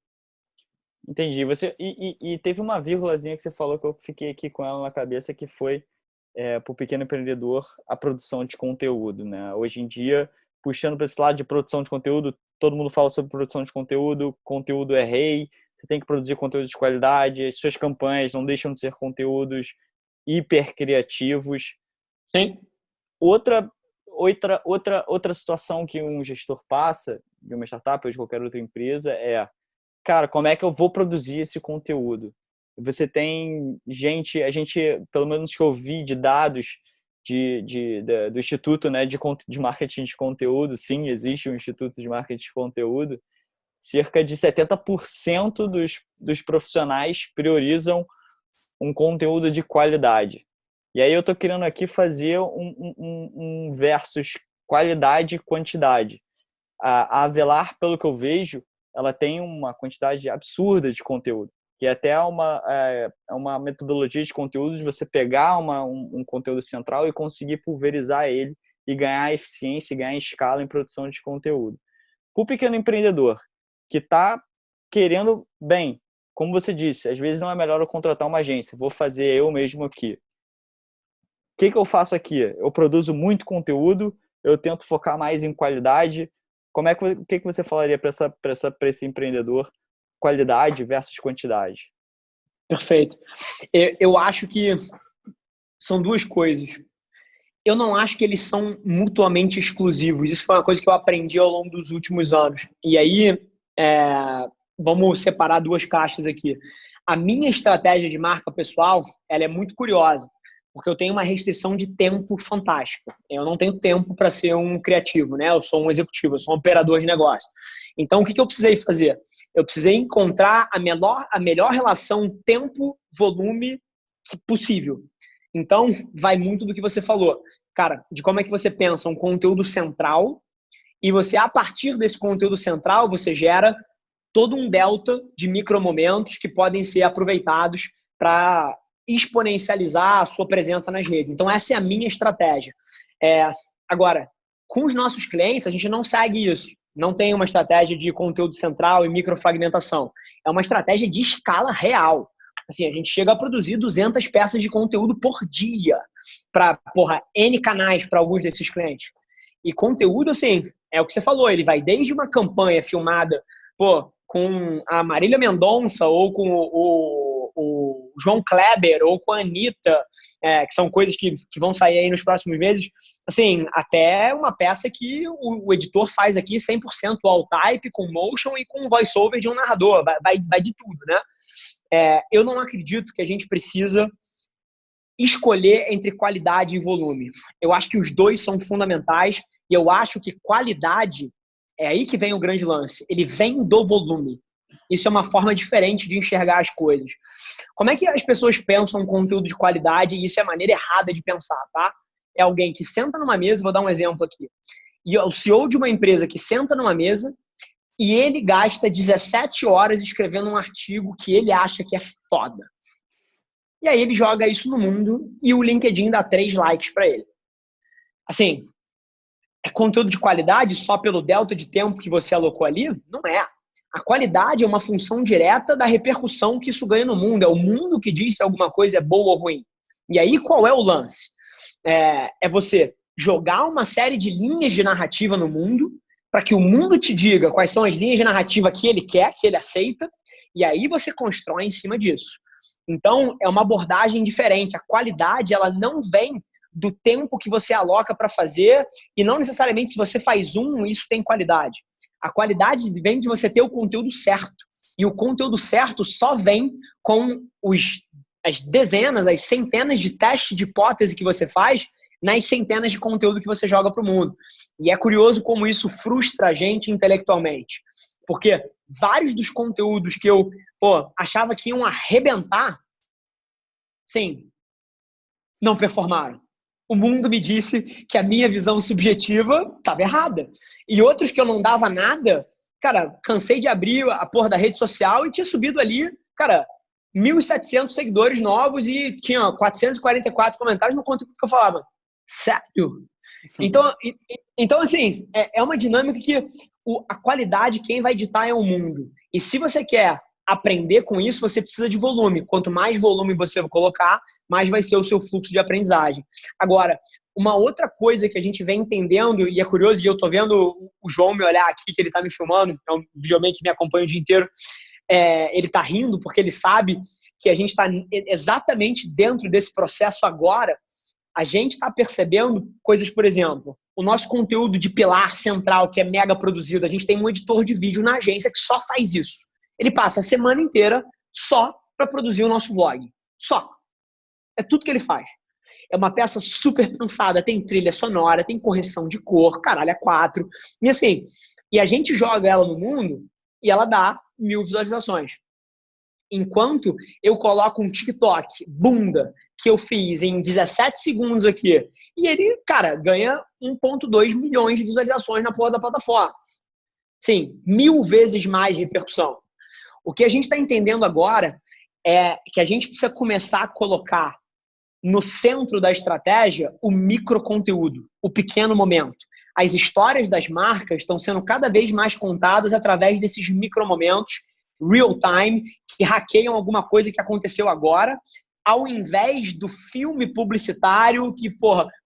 Entendi. E teve uma vírgulazinha que você falou que eu fiquei aqui com ela na cabeça, que foi para o pequeno empreendedor a produção de conteúdo, né? Hoje em dia, puxando para esse lado de produção de conteúdo, todo mundo fala sobre produção de conteúdo, conteúdo é rei, você tem que produzir conteúdo de qualidade, as suas campanhas não deixam de ser conteúdos hiper criativos. Sim. Outra situação que um gestor passa de uma startup ou de qualquer outra empresa é, cara, como é que eu vou produzir esse conteúdo? Você tem gente, a gente, pelo menos que eu vi de dados do Instituto, né, de Marketing de Conteúdo, sim, existe um Instituto de Marketing de Conteúdo, cerca de 70% dos profissionais priorizam um conteúdo de qualidade. E aí eu estou querendo aqui fazer um versus qualidade e quantidade. A Avelar, pelo que eu vejo, ela tem uma quantidade absurda de conteúdo, que é até uma metodologia de conteúdo de você pegar um conteúdo central e conseguir pulverizar ele e ganhar eficiência e ganhar escala em produção de conteúdo. Para o pequeno empreendedor que está querendo, bem, como você disse, às vezes não é melhor eu contratar uma agência, vou fazer eu mesmo aqui. O que eu faço aqui? Eu produzo muito conteúdo, eu tento focar mais em qualidade. O que você falaria para esse empreendedor? Qualidade versus quantidade. Perfeito. Eu acho que são duas coisas. Eu não acho que eles são mutuamente exclusivos. Isso foi uma coisa que eu aprendi ao longo dos últimos anos. E aí, vamos separar duas caixas aqui. A minha estratégia de marca pessoal, ela é muito curiosa, porque eu tenho uma restrição de tempo fantástica. Eu não tenho tempo para ser um criativo, né? Eu sou um executivo, eu sou um operador de negócio. Então, o que eu precisei fazer? Eu precisei encontrar a melhor relação tempo-volume possível. Então, vai muito do que você falou. Cara, de como é que você pensa um conteúdo central e você, a partir desse conteúdo central, você gera todo um delta de micromomentos que podem ser aproveitados para exponencializar a sua presença nas redes. Então, essa é a minha estratégia. Agora, com os nossos clientes, a gente não segue isso. Não tem uma estratégia de conteúdo central e microfragmentação. É uma estratégia de escala real. Assim, a gente chega a produzir 200 peças de conteúdo por dia para, N canais para alguns desses clientes. E conteúdo, assim, é o que você falou, ele vai desde uma campanha filmada, com a Marília Mendonça ou com o João Kleber ou com a Anitta, que são coisas que vão sair aí nos próximos meses, assim, até uma peça que o editor faz aqui 100% all type, com motion e com voice-over de um narrador, vai de tudo, né? Eu não acredito que a gente precisa escolher entre qualidade e volume. Eu acho que os dois são fundamentais e eu acho que qualidade, é aí que vem o grande lance, ele vem do volume. Isso é uma forma diferente de enxergar as coisas. Como é que as pessoas pensam um conteúdo de qualidade? E isso é a maneira errada de pensar, tá? É alguém que senta numa mesa, vou dar um exemplo aqui, e o CEO de uma empresa que senta numa mesa e ele gasta 17 horas escrevendo um artigo que ele acha que é foda. E aí ele joga isso no mundo e o LinkedIn dá 3 likes para ele. Assim, é conteúdo de qualidade só pelo delta de tempo que você alocou ali? Não é. A qualidade é uma função direta da repercussão que isso ganha no mundo. É o mundo que diz se alguma coisa é boa ou ruim. E aí, qual é o lance? É você jogar uma série de linhas de narrativa no mundo para que o mundo te diga quais são as linhas de narrativa que ele quer, que ele aceita, e aí você constrói em cima disso. Então, é uma abordagem diferente. A qualidade, ela não vem do tempo que você aloca para fazer, e não necessariamente se você faz isso tem qualidade. A qualidade vem de você ter o conteúdo certo. E o conteúdo certo só vem com as dezenas, as centenas de testes de hipótese que você faz nas centenas de conteúdo que você joga para o mundo. E é curioso como isso frustra a gente intelectualmente. Porque vários dos conteúdos que eu achava que iam arrebentar, sim, não performaram. O mundo me disse que a minha visão subjetiva estava errada. E outros que eu não dava nada, cara, cansei de abrir a porra da rede social e tinha subido ali, cara, 1.700 seguidores novos e tinha 444 comentários no conteúdo que eu falava. Sério? Então assim, é uma dinâmica que a qualidade, quem vai ditar é o mundo. E se você quer aprender com isso, você precisa de volume. Quanto mais volume você colocar, mais vai ser o seu fluxo de aprendizagem. Agora, uma outra coisa que a gente vem entendendo, e é curioso, e eu tô vendo o João me olhar aqui, que ele tá me filmando, é um videoman que me acompanha o dia inteiro, ele tá rindo porque ele sabe que a gente tá exatamente dentro desse processo agora. A gente está percebendo coisas, por exemplo, o nosso conteúdo de pilar central, que é mega produzido, a gente tem um editor de vídeo na agência que só faz isso. Ele passa a semana inteira só para produzir o nosso vlog. Só. É tudo que ele faz. É uma peça super pensada, tem trilha sonora, tem correção de cor, caralho, é 4. E assim, e a gente joga ela no mundo e ela dá 1.000 visualizações. Enquanto eu coloco um TikTok, bunda, que eu fiz em 17 segundos aqui, e ele, cara, ganha 1,2 milhões de visualizações na porra da plataforma. Sim, 1.000 vezes mais de repercussão. O que a gente está entendendo agora é que a gente precisa começar a colocar no centro da estratégia o microconteúdo, o pequeno momento. As histórias das marcas estão sendo cada vez mais contadas através desses micromomentos real time, que hackeiam alguma coisa que aconteceu agora, ao invés do filme publicitário que,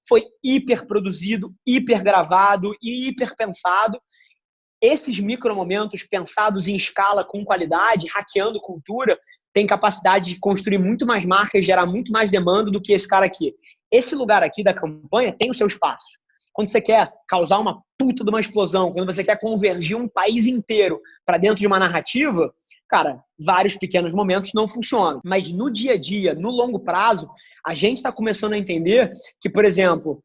foi hiper produzido, hiper gravado e hiper pensado. Esses micromomentos pensados em escala, com qualidade, hackeando cultura, têm capacidade de construir muito mais marcas, gerar muito mais demanda do que esse cara aqui. Esse lugar aqui da campanha tem o seu espaço. Quando você quer causar uma puta de uma explosão, quando você quer convergir um país inteiro para dentro de uma narrativa, cara, vários pequenos momentos não funcionam. Mas no dia a dia, no longo prazo, a gente está começando a entender que, por exemplo,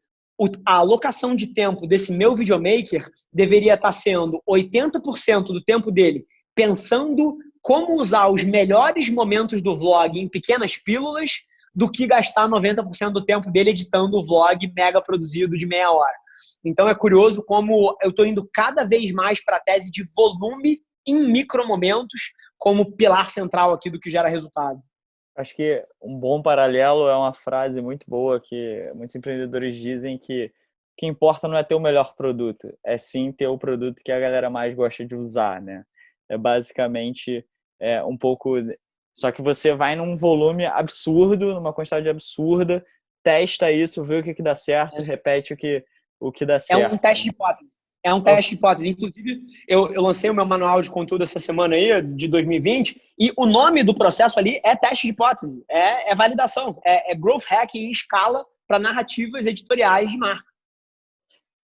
a alocação de tempo desse meu videomaker deveria estar sendo 80% do tempo dele pensando como usar os melhores momentos do vlog em pequenas pílulas do que gastar 90% do tempo dele editando o vlog mega produzido de meia hora. Então é curioso como eu estou indo cada vez mais para a tese de volume em micromomentos como pilar central aqui do que gera resultado. Acho que um bom paralelo é uma frase muito boa que muitos empreendedores dizem que o que importa não é ter o melhor produto, é sim ter o produto que a galera mais gosta de usar, né? É basicamente um pouco... Só que você vai num volume absurdo, numa quantidade absurda, testa isso, vê o que dá certo, repete o que dá certo. É um teste de hipótese. É um teste de hipótese. Inclusive, eu lancei o meu manual de conteúdo essa semana aí, de 2020, e o nome do processo ali é teste de hipótese. É validação. É growth hacking em escala para narrativas editoriais de marca.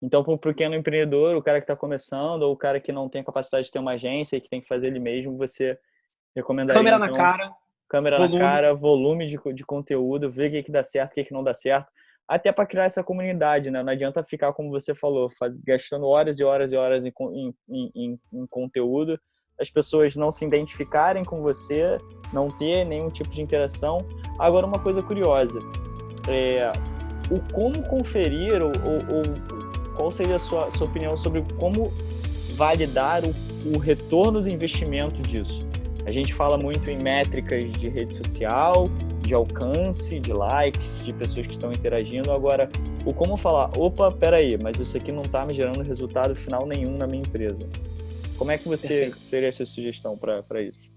Então, para o pequeno empreendedor, o cara que está começando, ou o cara que não tem a capacidade de ter uma agência e que tem que fazer ele mesmo, você recomendaria, câmera então, na cara. Câmera volume. Na cara, volume de conteúdo, ver o que dá certo, o que não dá certo. Até para criar essa comunidade, né? Não adianta ficar, como você falou, gastando horas e horas e horas em conteúdo, as pessoas não se identificarem com você, não ter nenhum tipo de interação. Agora, uma coisa curiosa, como conferir, ou qual seria a sua opinião sobre como validar o retorno do investimento disso? A gente fala muito em métricas de rede social, de alcance, de likes, de pessoas que estão interagindo. Agora, como falar, peraí, mas isso aqui não está me gerando resultado final nenhum na minha empresa. Como é que seria a sua sugestão para isso?